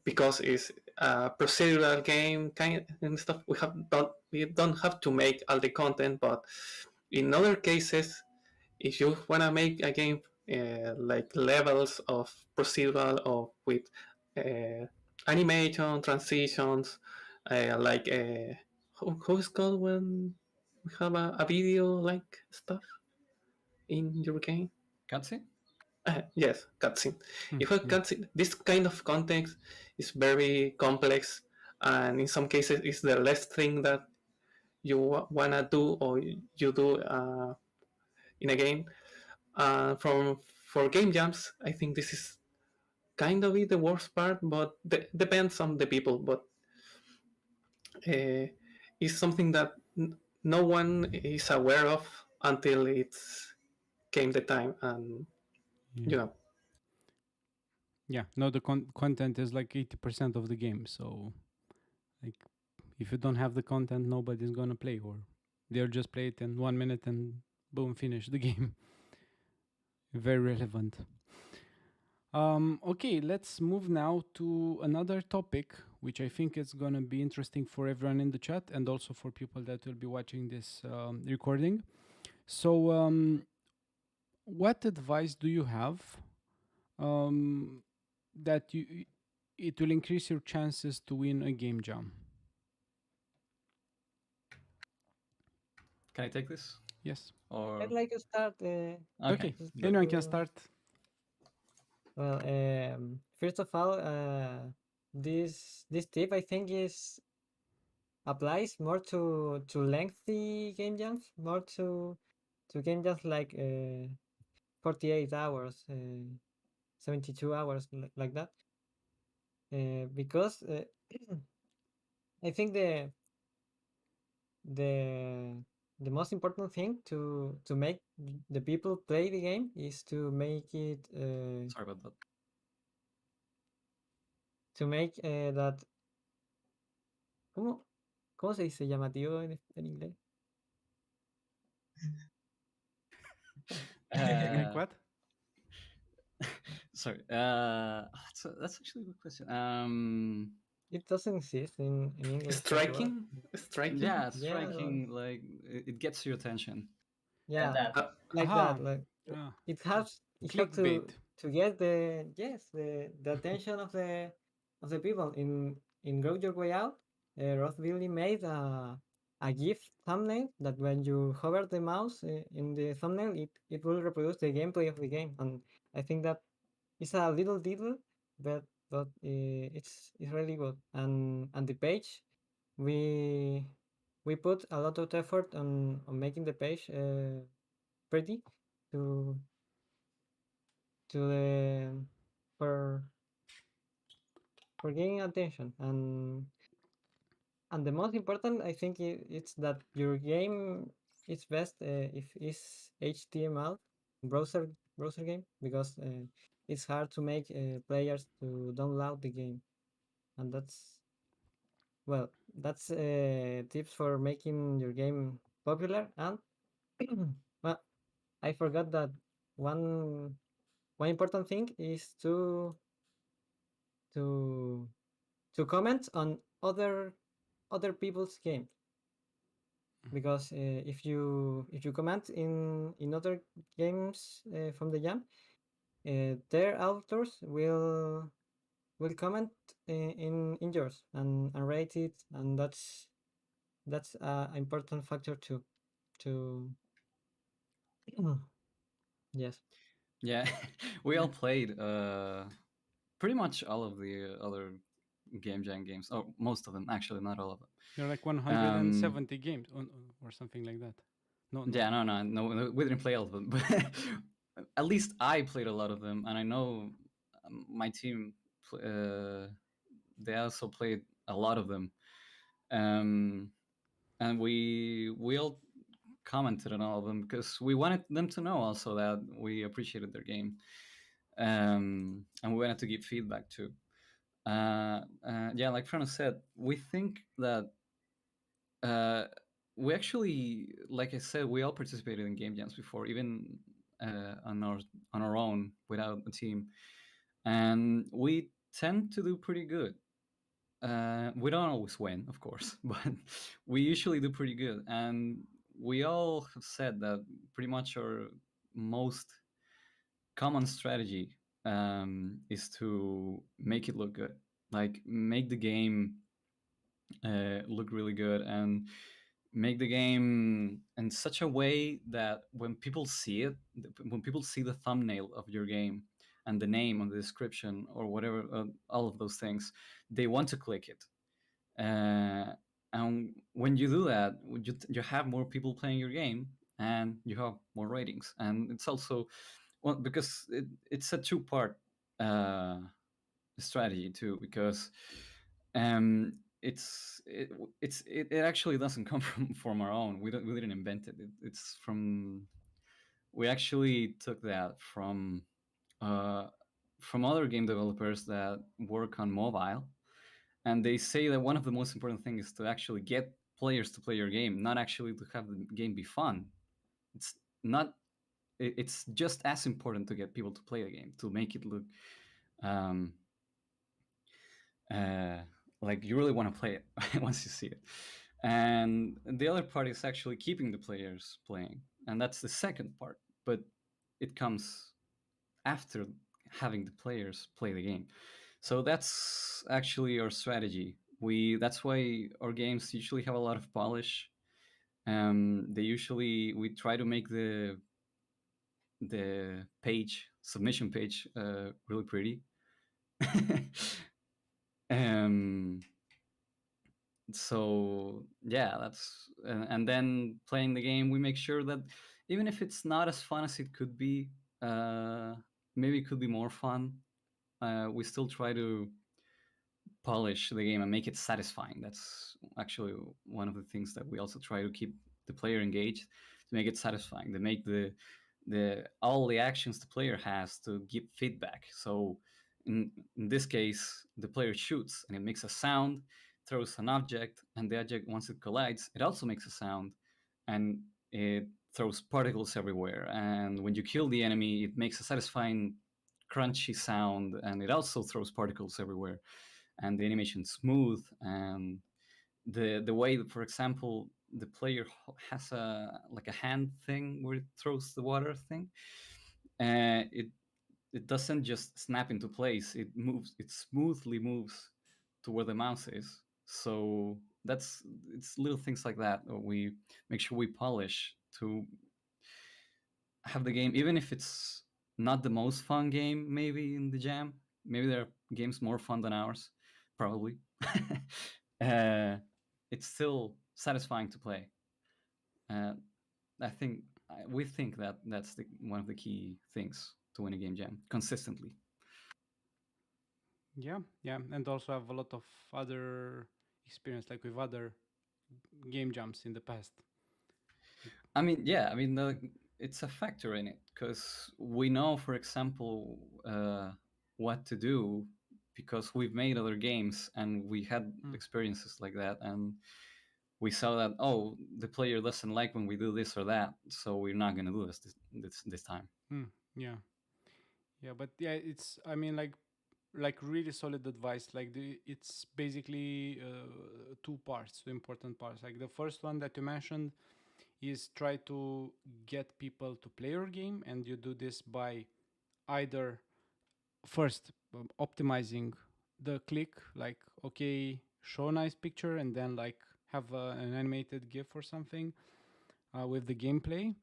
because it's a procedural game kind and stuff, we don't have to make all the content. But in other cases, if you wanna make a game like levels of procedural or with animation transitions, like how is called when we have a video like stuff in your game? Cutscene? Yes, cutscene. If a cutscene, this kind of context is very complex, and in some cases, it's the last thing that you wanna do or you do in a game. From for game jams, I think this is kind of the worst part, but depends on the people. But it's something that no one is aware of until it's came the time, and you know. Yeah, no, the content is like 80% of the game. So, like, if you don't have the content, nobody's gonna play, or they'll just play it in 1 minute and boom, finish the game. Very relevant. Okay, let's move now to another topic, which I think is gonna be interesting for everyone in the chat and also for people that will be watching this recording. So, what advice do you have that it will increase your chances to win a game jam? Can I take this? Yes. Or I'd like to start. Okay. just Anyone can to- start. Well, first of all, this tip I think is applies more to lengthy game jams, more to game jams like 48 hours, 72 hours, like that. Because I think the most important thing to make the people play the game is to make it sorry about that. to make that ¿cómo se dice llamativo en inglés? Like what? Sorry. That's actually a good question. It doesn't exist in English. Striking. Yeah, Yeah, striking, like it gets your attention. Yeah, that. like Aha. that. Like Ah, it has clickbait. to get the attention of the people in Go Your Way Out. Roth Billy made a GIF thumbnail that when you hover the mouse in the thumbnail, it will reproduce the gameplay of the game, and I think that it's a little detail, but it's really good. And the page, we put a lot of effort on making the page pretty to the for gaining attention. And the most important, I think, it's that your game is best if it's HTML browser game, because it's hard to make players to download the game, and that's, well, that's tips for making your game popular. And well, I forgot that one important thing is to to comment on other people's games, because if you comment in other games from the jam, their authors will comment in yours and rate it, and that's an important factor too. To yes. Yeah, we all played pretty much all of the other game jam games, or most of them actually, not all of them. There are like 170 games or something like that. No, Yeah, no, we didn't play all of them, but at least I played a lot of them, and I know my team they also played a lot of them, and we all commented on all of them because we wanted them to know also that we appreciated their game, and we wanted to give feedback too. Yeah, like Frano said, we think that we actually, like I said, we all participated in game jams before, even on our own without a team, and we tend to do pretty good. We don't always win, of course, but we usually do pretty good. And we all have said that pretty much our most common strategy is to make it look good, like make the game look really good and make the game in such a way that when people see it, when people see the thumbnail of your game and the name on the description or whatever, all of those things, they want to click it. And when you do that, you have more people playing your game and you have more ratings. And it's also, well, because it's a two-part strategy too, because um, it actually doesn't come from our own. We didn't invent it. It's from, we actually took that uh, from other game developers that work on mobile, and they say that one of the most important things is to actually get players to play your game, not actually to have the game be fun. It's not. It's just as important to get people to play the game, to make it look um, uh, like you really want to play it once you see it. And the other part is actually keeping the players playing, and that's the second part. But it comes after having the players play the game. So that's actually our strategy. That's why our games usually have a lot of polish. They usually, we try to make the page, submission page, really pretty. um, so yeah, that's and then playing the game, we make sure that even if it's not as fun as it could be, maybe it could be more fun. We still try to polish the game and make it satisfying. That's actually one of the things that we also try to keep the player engaged, to make it satisfying, to make the all the actions the player has to give feedback. So in this case, the player shoots and it makes a sound, throws an object, and the object, once it collides, it also makes a sound, and it throws particles everywhere. And when you kill the enemy, it makes a satisfying crunchy sound, and it also throws particles everywhere. And the animation smooth, and the way that, for example, the player has a like a hand thing where it throws the water thing, it doesn't just snap into place. It moves. It smoothly moves to where the mouse is. So it's little things like that we make sure we polish to have the game, even if it's not the most fun game maybe in the jam. Maybe there are games more fun than ours, probably. uh, it's still satisfying to play. uh, I think we think that that's one of the key things to win a game jam consistently. Yeah, yeah, and also have a lot of other experience, like with other game jams in the past. I mean, yeah, I mean, it's a factor in it because we know, for example, what to do because we've made other games and we had experiences like that, and we saw that, oh, the player doesn't like when we do this or that, so we're not going to do this time. Yeah, yeah, but yeah, it's, I mean, like really solid advice. Like it's basically two parts, two important parts. Like the first one that you mentioned is try to get people to play your game, and you do this by either first optimizing the click, like okay, show a nice picture, and then like have an animated gif or something with the gameplay.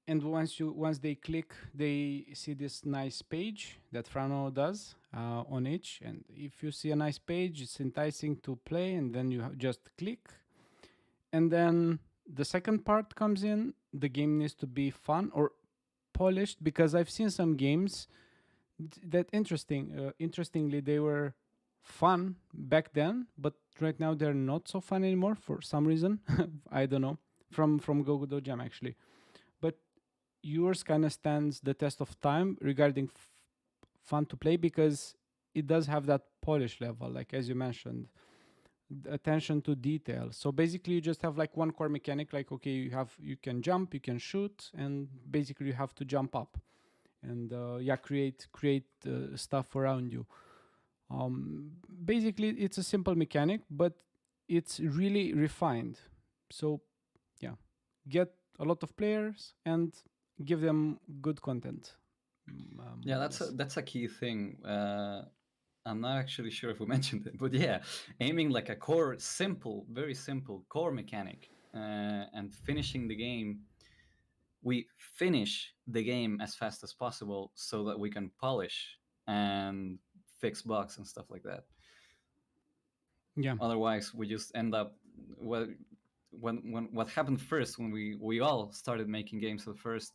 And once they click, they see this nice page that Frano does on each. And if you see a nice page, it's enticing to play, and then you just click. And then the second part comes in. The game needs to be fun or polished, because I've seen some games that interestingly they were fun back then, but right now they're not so fun anymore for some reason. I don't know. From GoGodotJam actually, but yours kind of stands the test of time regarding fun to play, because it does have that polish level, like as you mentioned, attention to detail. So basically you just have like one core mechanic, like okay, you can jump, you can shoot, and basically you have to jump up and create stuff around you. Basically it's a simple mechanic, but it's really refined. So yeah, get a lot of players and give them good content. Yeah, that's a key thing. I'm not actually sure if we mentioned it, but yeah, aiming like a core, very simple core mechanic, and finishing the game. We finish the game as fast as possible so that we can polish and fix bugs and stuff like that. Yeah. Otherwise, we just end up when what happened first when we all started making games at first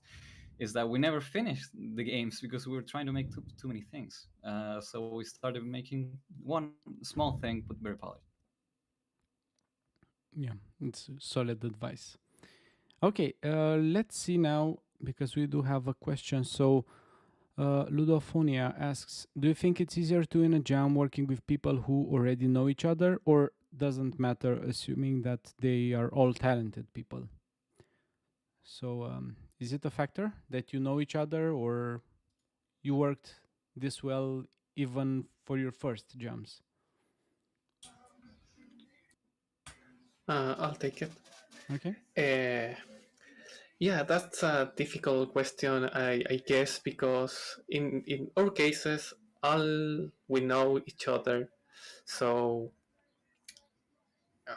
is that we never finished the games because we were trying to make too many things. So we started making one small thing but very polished. Yeah, it's solid advice. Okay, let's see now, because we do have a question. So Ludophonia asks, do you think it's easier to win a jam working with people who already know each other, or doesn't matter, assuming that they are all talented people? So is it a factor that you know each other, or you worked this well even for your first jams? I'll take it. Okay. Yeah, that's a difficult question, I guess, because in our cases, all we know each other. So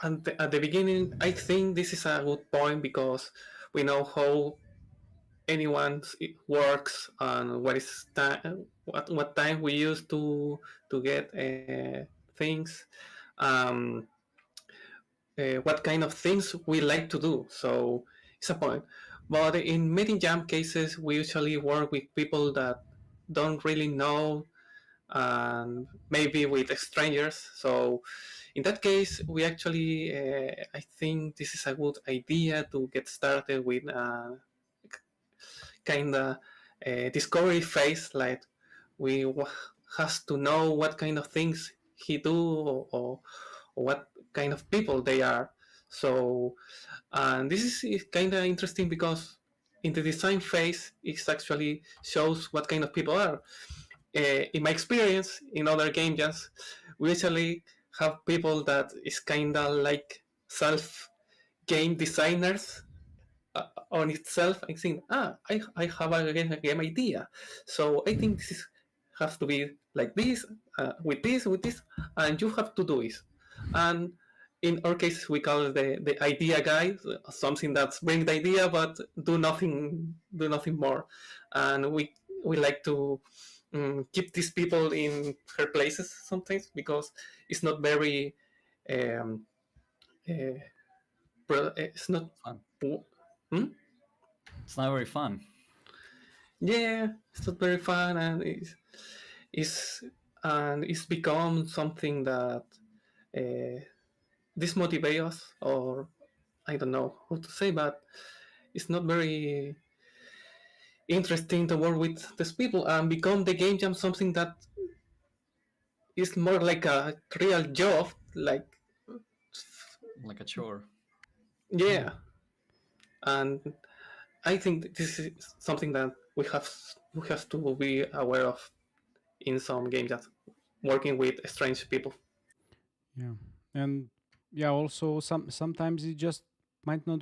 at the beginning, I think this is a good point because we know how anyone works and what time we use to get things. Um, what kind of things we like to do. So it's a point. But in meeting jam cases, we usually work with people that don't really know, and maybe with strangers. So in that case, we actually, I think this is a good idea to get started with kind of discovery phase. Like we has to know what kind of things he do, or what kind of people they are. So, and this is kind of interesting because in the design phase, it actually shows what kind of people are. In my experience in other game jams, we usually have people that is kind of like self game designers on itself. I think, I have a game idea, so I think this has to be like this, with this, and you have to do it. And in our case, we call it the idea guy, something that's bring the idea but do nothing more. And we like to keep these people in her places sometimes because it's not very it's not fun. Hmm? It's not very fun. Yeah, it's not very fun, and it's become something that dismotivates us, or I don't know how to say, but it's not very interesting to work with these people, and become the game jam something that it's more like a real job, Like a chore. yeah. And I think this is something that we have to be aware of in some games that working with strange people. Yeah, and yeah, also sometimes it just might not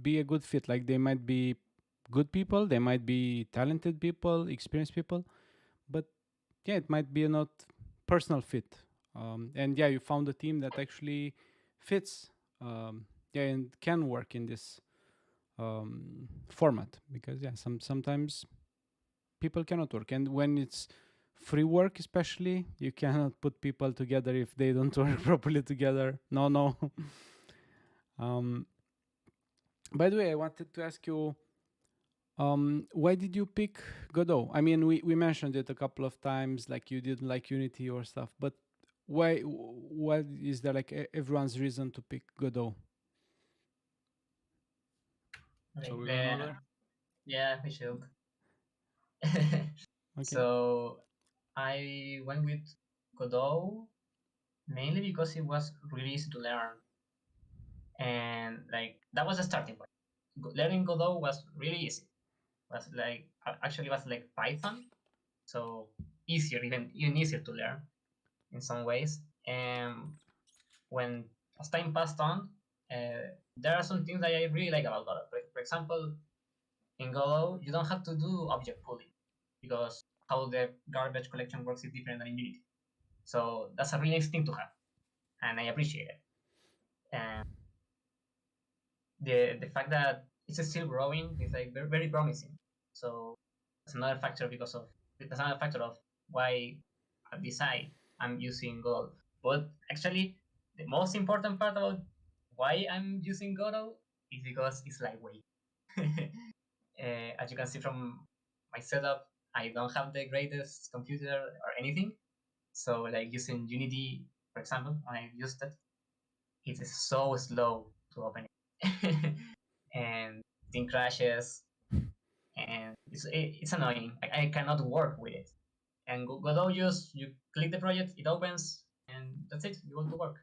be a good fit. Like they might be good people, they might be talented people, experienced people, but yeah, it might be a not personal fit. And yeah, you found a team that actually fits. Yeah, and can work in this format because yeah, sometimes people cannot work, and when it's free work especially, you cannot put people together if they don't work properly together. No, no. um by the way, I wanted to ask you, why did you pick Godot? I mean, we mentioned it a couple of times, like you didn't like Unity or stuff, but why? What is there like everyone's reason to pick Godot? Shall Okay, we go in order? yeah, we should. Okay. So I went with Godot mainly because it was really easy to learn, and like that was a starting point. Learning Godot was really easy. Was like actually was like Python, so easier, even easier to learn in some ways. And when as time passed on, there are some things that I really like about Godot. For example, in Godot, you don't have to do object pooling because how the garbage collection works is different than in Unity. So that's a really nice thing to have, and I appreciate it. And the fact that it's still growing is like very, very promising. So that's another factor of why I decide I'm using Godot. But actually, the most important part about why I'm using Godot is because it's lightweight. As you can see from my setup, I don't have the greatest computer or anything. So like using Unity, for example, I used it. It is so slow to open it, and thing crashes, and it's annoying. I cannot work with it. And Godot, just you click the project, it opens, and that's it. You want to work.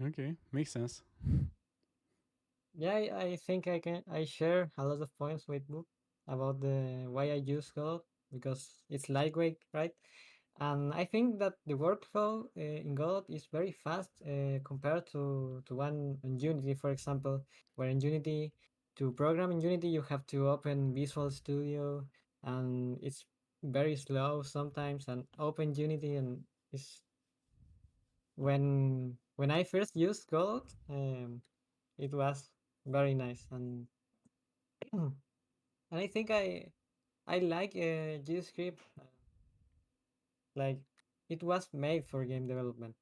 Okay, makes sense. Yeah, I think I share a lot of points with Book about the why I use Godot because it's lightweight, right? And I think that the workflow in Godot is very fast compared to one in Unity, for example, where in Unity, to program in Unity, you have to open Visual Studio, and it's very slow sometimes, and open Unity, and it's when I first used Godot, it was very nice, and I think I like GScript, like it was made for game development.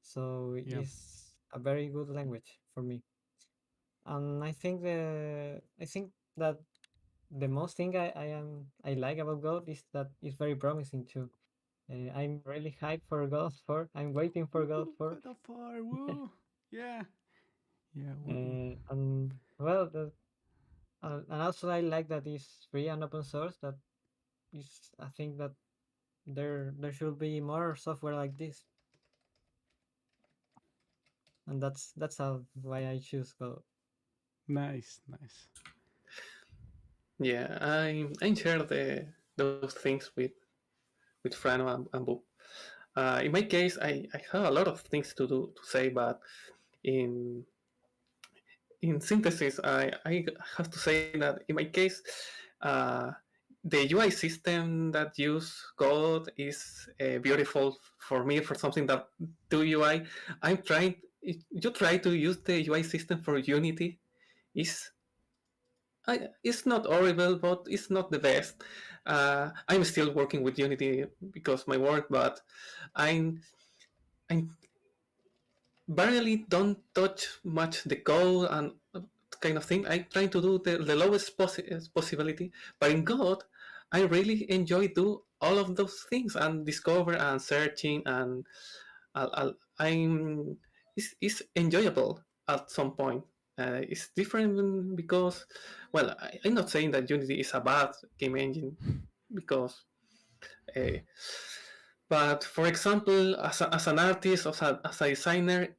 So Yeah. it's a very good language for me. And I think that the most thing I like about Go is that it's very promising too. I'm really hyped for God 4. I'm waiting for God Woo, 4. God of War, woo. Yeah. Yeah. And well, and also I like that it's free and open source. That is, I think that there should be more software like this, and that's how why I choose Go. Nice, nice. Yeah, I share those things with Frano and Boo. In my case, I have a lot of things to say, but in in synthesis, I have to say that in my case, uh, the UI system that use code is beautiful for me for something that do UI. I'm trying. You try to use the UI system for Unity. Is it's not horrible, but it's not the best. I'm still working with Unity because my work, but I'm I barely don't touch much the code and kind of thing. I'm trying to do the lowest possibility, but in God, I really enjoy do all of those things and discover and searching and I'm it's enjoyable at some point. It's different because, well, I'm not saying that Unity is a bad game engine because uh, But for example, as an artist, as a designer,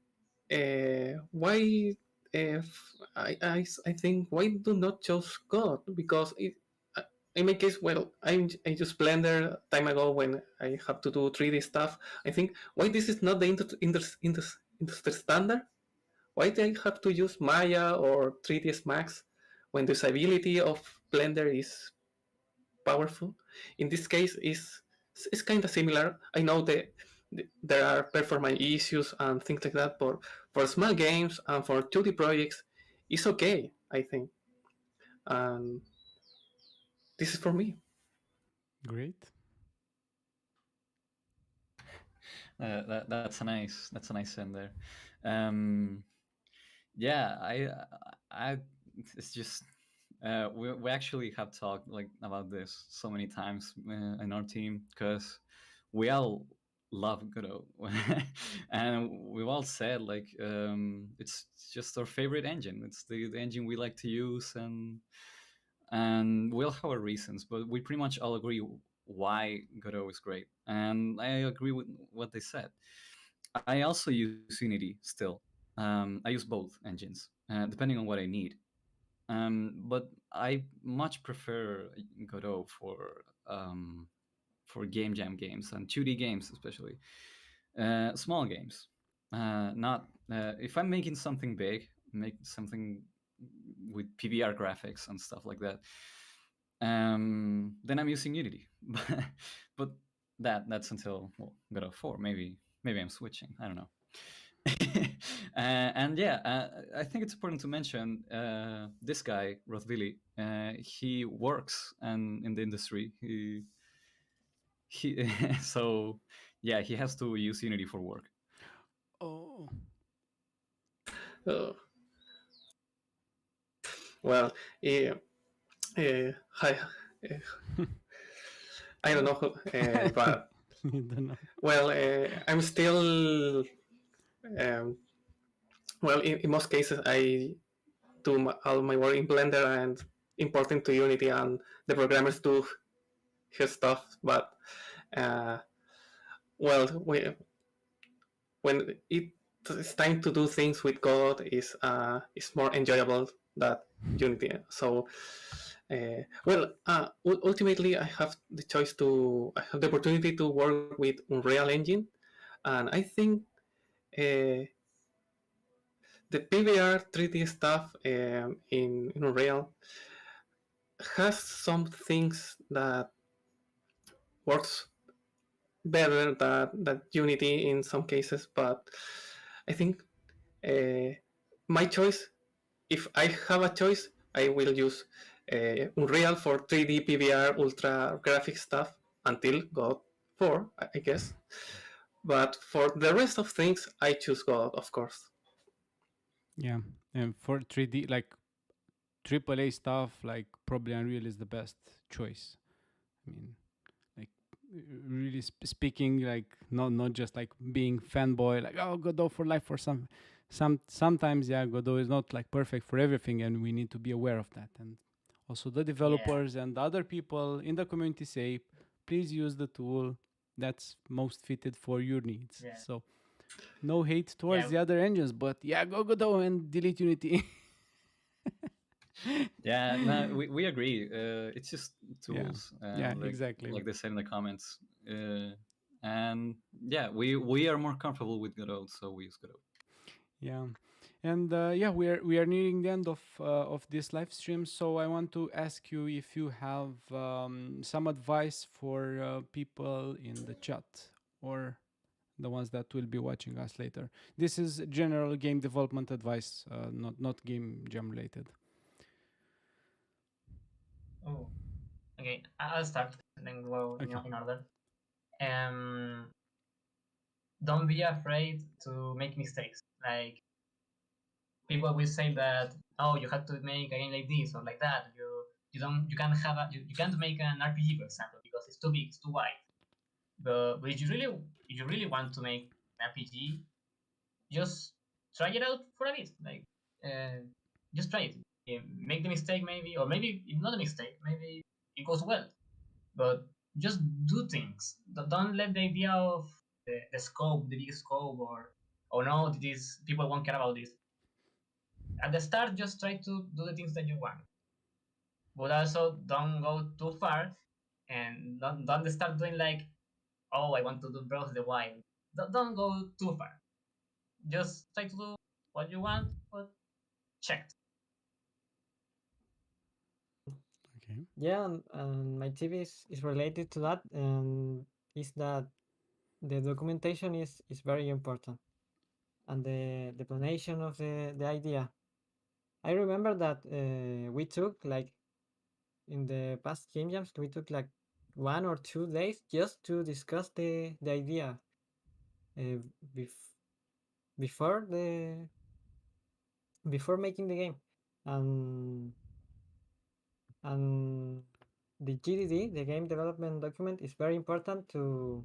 why? I think why do not choose God? Because in my case, well, I just Blender time ago when I have to do 3D stuff. I think why this is not the industry standard. Why do I have to use Maya or 3ds Max when the usability of Blender is powerful? In this case, it's kind of similar. I know that there are performance issues and things like that, but for small games and for 2D projects, it's okay, I think. And this is for me. Great. That's a nice end there. Yeah, I it's just we actually have talked like about this so many times in our team because we all love Godot and we've all said like it's just our favorite engine. It's the engine we like to use, and we'll have our reasons, but we pretty much all agree why Godot is great, and I agree with what they said. I also use Unity still. I use both engines, depending on what I need. But I much prefer Godot for game jam games and 2D games, especially small games. Not if I'm making something big, make something with PBR graphics and stuff like that. Then I'm using Unity, but that's until Godot 4. Maybe I'm switching. I don't know. And yeah, I think it's important to mention this guy Rothvili. He works and in the industry. He so yeah, he has to use Unity for work. Oh. Uh, well, hi. I don't know, but You don't know. well, I'm still. Well, in most cases, I do all my work in Blender and importing to Unity, and the programmers do his stuff. But uh, well, when it's time to do things with Godot, is more enjoyable than Unity. So, ultimately, I have the opportunity to work with Unreal Engine, and I think the PBR 3D stuff in Unreal has some things that works better than Unity in some cases, but I think my choice, if I have a choice, I will use Unreal for 3D PBR ultra graphic stuff until God 4, I guess. But for the rest of things, I choose God, of course. Yeah. And for 3D, like AAA stuff, like probably Unreal is the best choice. I mean, like really speaking, like not just like being fanboy, like oh Godot for life or sometimes yeah, Godot is not like perfect for everything, and we need to be aware of that. And also the developers and the other people in the community say, please use the tool that's most fitted for your needs. Yeah. So no hate towards Yeah. the other engines, but yeah, go Godot and delete Unity. Yeah, no, we agree. It's just tools. Yeah, like, exactly. Like they said in the comments. And yeah, we are more comfortable with Godot, so we use Godot. Yeah, and yeah, we are nearing the end of this live stream. So I want to ask you if you have some advice for people in the chat or the ones that will be watching us later. This is general game development advice, not game jam related. Oh, okay. I'll start, then go Okay. in order. Don't be afraid to make mistakes. Like people will say that, oh, you have to make a game like this or like that. You can't make an RPG, for example, because it's too big, it's too wide. But if you really want to make an RPG, just try it out for a bit. Like just try it. Make the mistake maybe, or maybe it's not a mistake. Maybe it goes well. But just do things. Don't let the idea of the scope, the big scope, or oh no, this people won't care about this. At the start, just try to do the things that you want, but also don't go too far, and don't start doing like, oh, I want to do Breath of the Wild. Don't go too far. Just try to do what you want, but checked. Okay. Yeah, and my tip is related to that, and is that the documentation is very important, and the explanation of the idea. I remember that we took like in the past game jams, we took like 1 or 2 days just to discuss the idea uh, bef- before before making the game, and and the GDD, the game development document, is very important to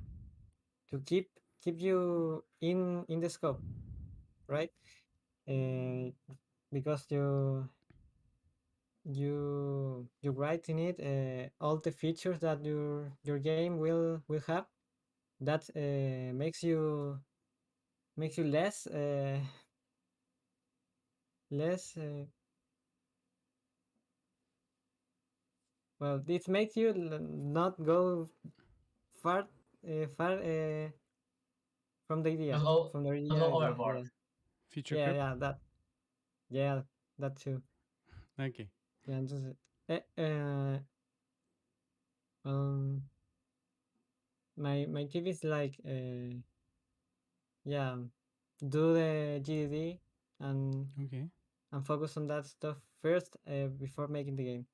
keep you in the scope, right? Uh, because you write in it all the features that your game will have. That makes you less well. It makes you not go far far from the idea, Don't go from the don't go idea. overboard. Yeah, Feature creep. yeah, that too. Okay. Yeah, entonces, um, my tip is like, yeah, do the GDD and Okay. and focus on that stuff first before making the game.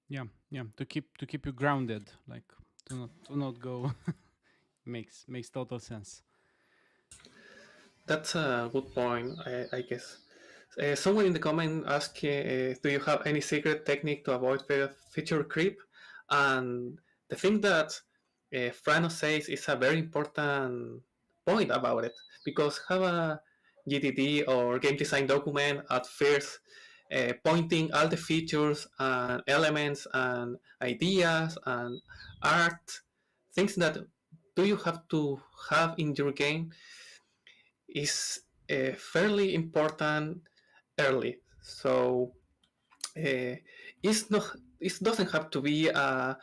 Yeah. Yeah. To keep you grounded, like to not go. Makes total sense. That's a good point, I guess. Someone in the comment asked, do you have any secret technique to avoid feature creep? And the thing that Frano says is a very important point about it, because have a GDD or game design document at first pointing all the features and elements and ideas and art, things that do you have to have in your game is fairly important early. So it's not. It doesn't have to be a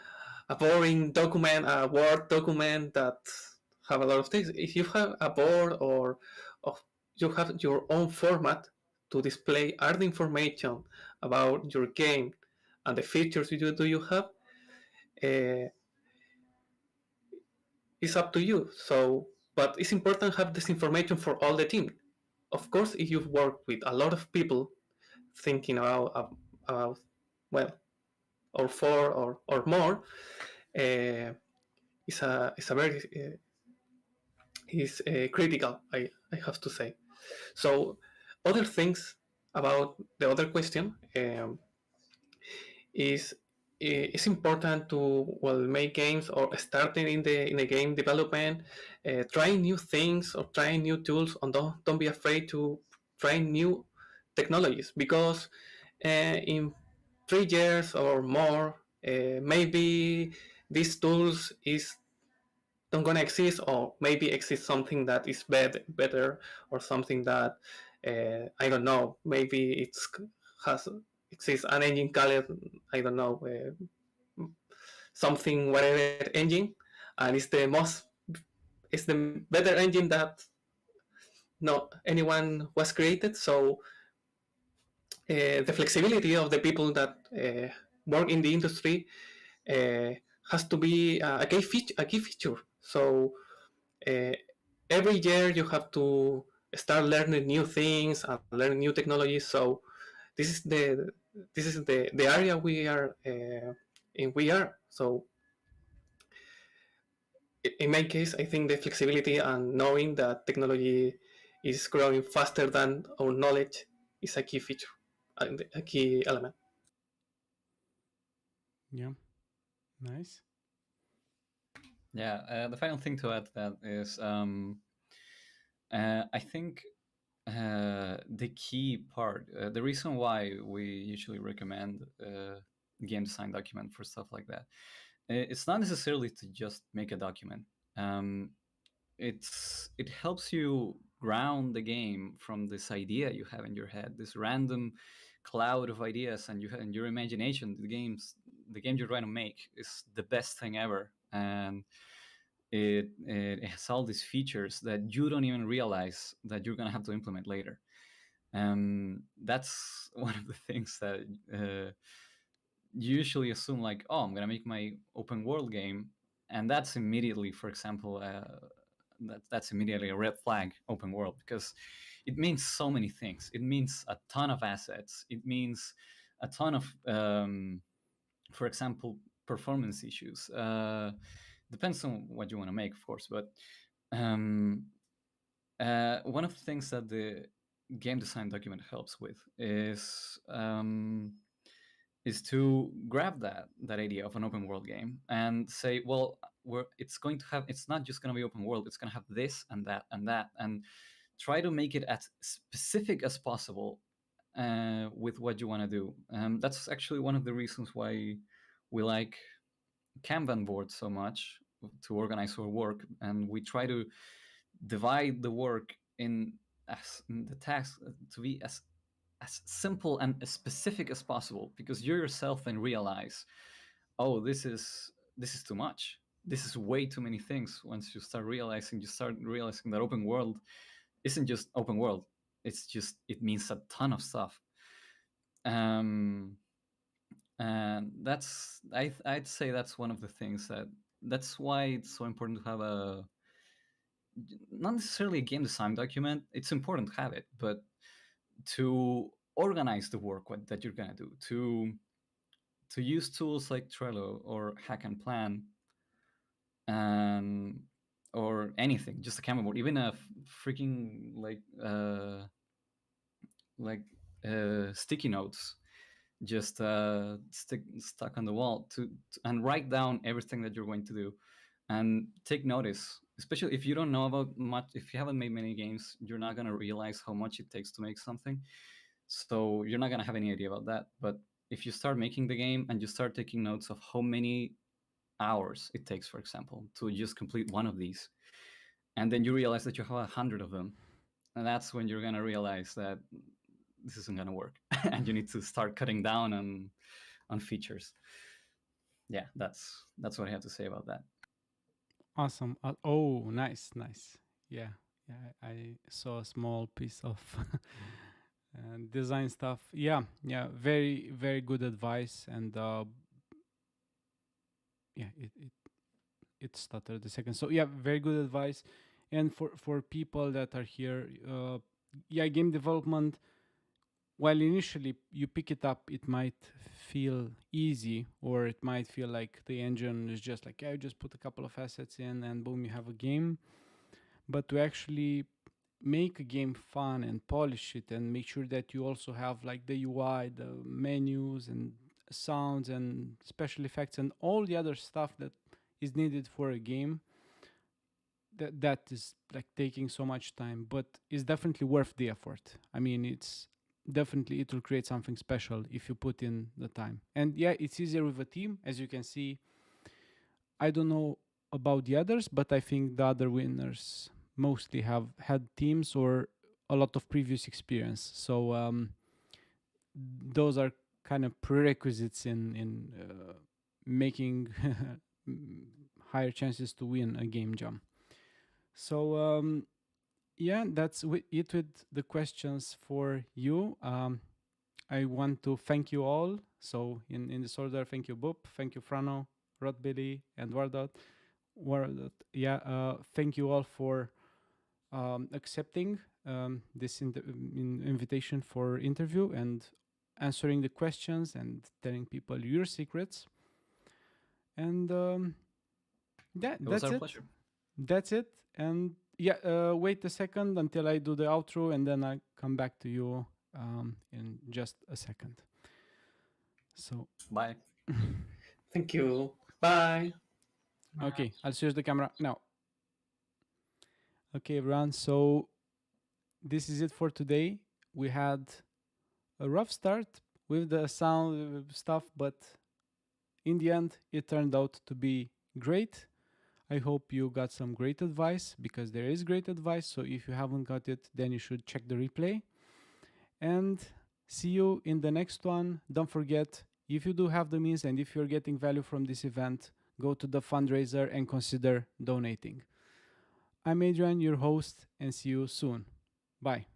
boring document, a Word document that have a lot of things. If you have a board or you have your own format to display all the information about your game and the features you have, uh, it's up to you. So, but it's important to have this information for all the team. Of course, if you work with a lot of people thinking about well, or four or more, it's a very is critical. I have to say. So, other things about the other question is it's important to make games or starting in the game development, trying new things or trying new tools, and don't be afraid to try new technologies, because in 3 years or more, maybe these tools is don't gonna exist, or maybe exist something that is better, or something that I don't know. Maybe it's has exists an engine called, I don't know, something whatever engine, and it's the better engine that no anyone was created. So the flexibility of the people that work in the industry uh, has to be a key feature. So uh, every year you have to start learning new things and learning new technologies. So this is the area we are in. We are so. In my case, I think the flexibility and knowing that technology is growing faster than our knowledge is a key feature, a key element. Yeah. Nice. Yeah, the final thing to add to that is I think the key part, the reason why we usually recommend game design document for stuff like that it's not necessarily to just make a document. It helps you ground the game from this idea you have in your head, this random cloud of ideas, and your imagination. The game you're trying to make is the best thing ever, and it has all these features that you don't even realize that you're gonna have to implement later. That's one of the things that you usually assume, like, oh, I'm gonna make my open world game, and that's immediately, for example, that's immediately a red flag. Open world, because it means so many things. It means a ton of assets. It means a ton of, for example, performance issues. Depends on what you want to make, of course, but one of the things that the game design document helps with is to grab that idea of an open world game and say, well, it's not just going to be open world, it's going to have this and that and that, and try to make it as specific as possible with what you want to do. That's actually one of the reasons why we like Kanban boards so much, to organize our work, and we try to divide the work in the tasks to be as simple and as specific as possible, because you yourself then realize, oh, this is too much. This is way too many things. Once you start realizing that open world isn't just open world. It means a ton of stuff. And I'd say that's one of the things that's why it's so important to have not necessarily a game design document. It's important to have it, but to organize the work that you're gonna do, to use tools like Trello or Hack and Plan, or anything, just a Kanban board, even a freaking sticky notes, just stuck on the wall and write down everything that you're going to do, and take notice. Especially if you don't know about much, if you haven't made many games, you're not going to realize how much it takes to make something. So you're not going to have any idea about that. But if you start making the game and you start taking notes of how many hours it takes, for example, to just complete one of these, and then you realize that you have 100 of them, and that's when you're going to realize that this isn't going to work and you need to start cutting down on features. Yeah, that's what I have to say about that. Awesome. Oh, nice. Yeah. I saw a small piece of design stuff. Yeah. Very, very good advice. And yeah, it stuttered a second. So yeah, very good advice. And for people that are here, yeah, game development, while initially you pick it up, it might feel easy, or it might feel like the engine is just like, yeah, you just put a couple of assets in and boom, you have a game. But to actually make a game fun and polish it and make sure that you also have like the UI, the menus and sounds and special effects and all the other stuff that is needed for a game, that is like taking so much time, but it's definitely worth the effort. I mean, it will create something special if you put in the time. And yeah, it's easier with a team, as you can see. I don't know about the others, but I think the other winners mostly have had teams or a lot of previous experience. So those are kind of prerequisites in making higher chances to win a game jam. So yeah, that's it with the questions for you. I want to thank you all. So in this order, thank you, Boop, thank you, Frano, Rodbilly, and Wardot. Yeah, thank you all for accepting this invitation for interview and answering the questions and telling people your secrets. And yeah, It was our pleasure. That's it. And yeah, wait a second until I do the outro, and then I come back to you in just a second. So bye. Thank you. Bye. Okay, I'll switch the camera now. Okay, everyone. So this is it for today. We had a rough start with the sound stuff, but in the end, it turned out to be great. I hope you got some great advice, because there is great advice. So if you haven't got it, then you should check the replay. And see you in the next one. Don't forget, if you do have the means and if you're getting value from this event, go to the fundraiser and consider donating. I'm Adrian, your host, and see you soon. Bye.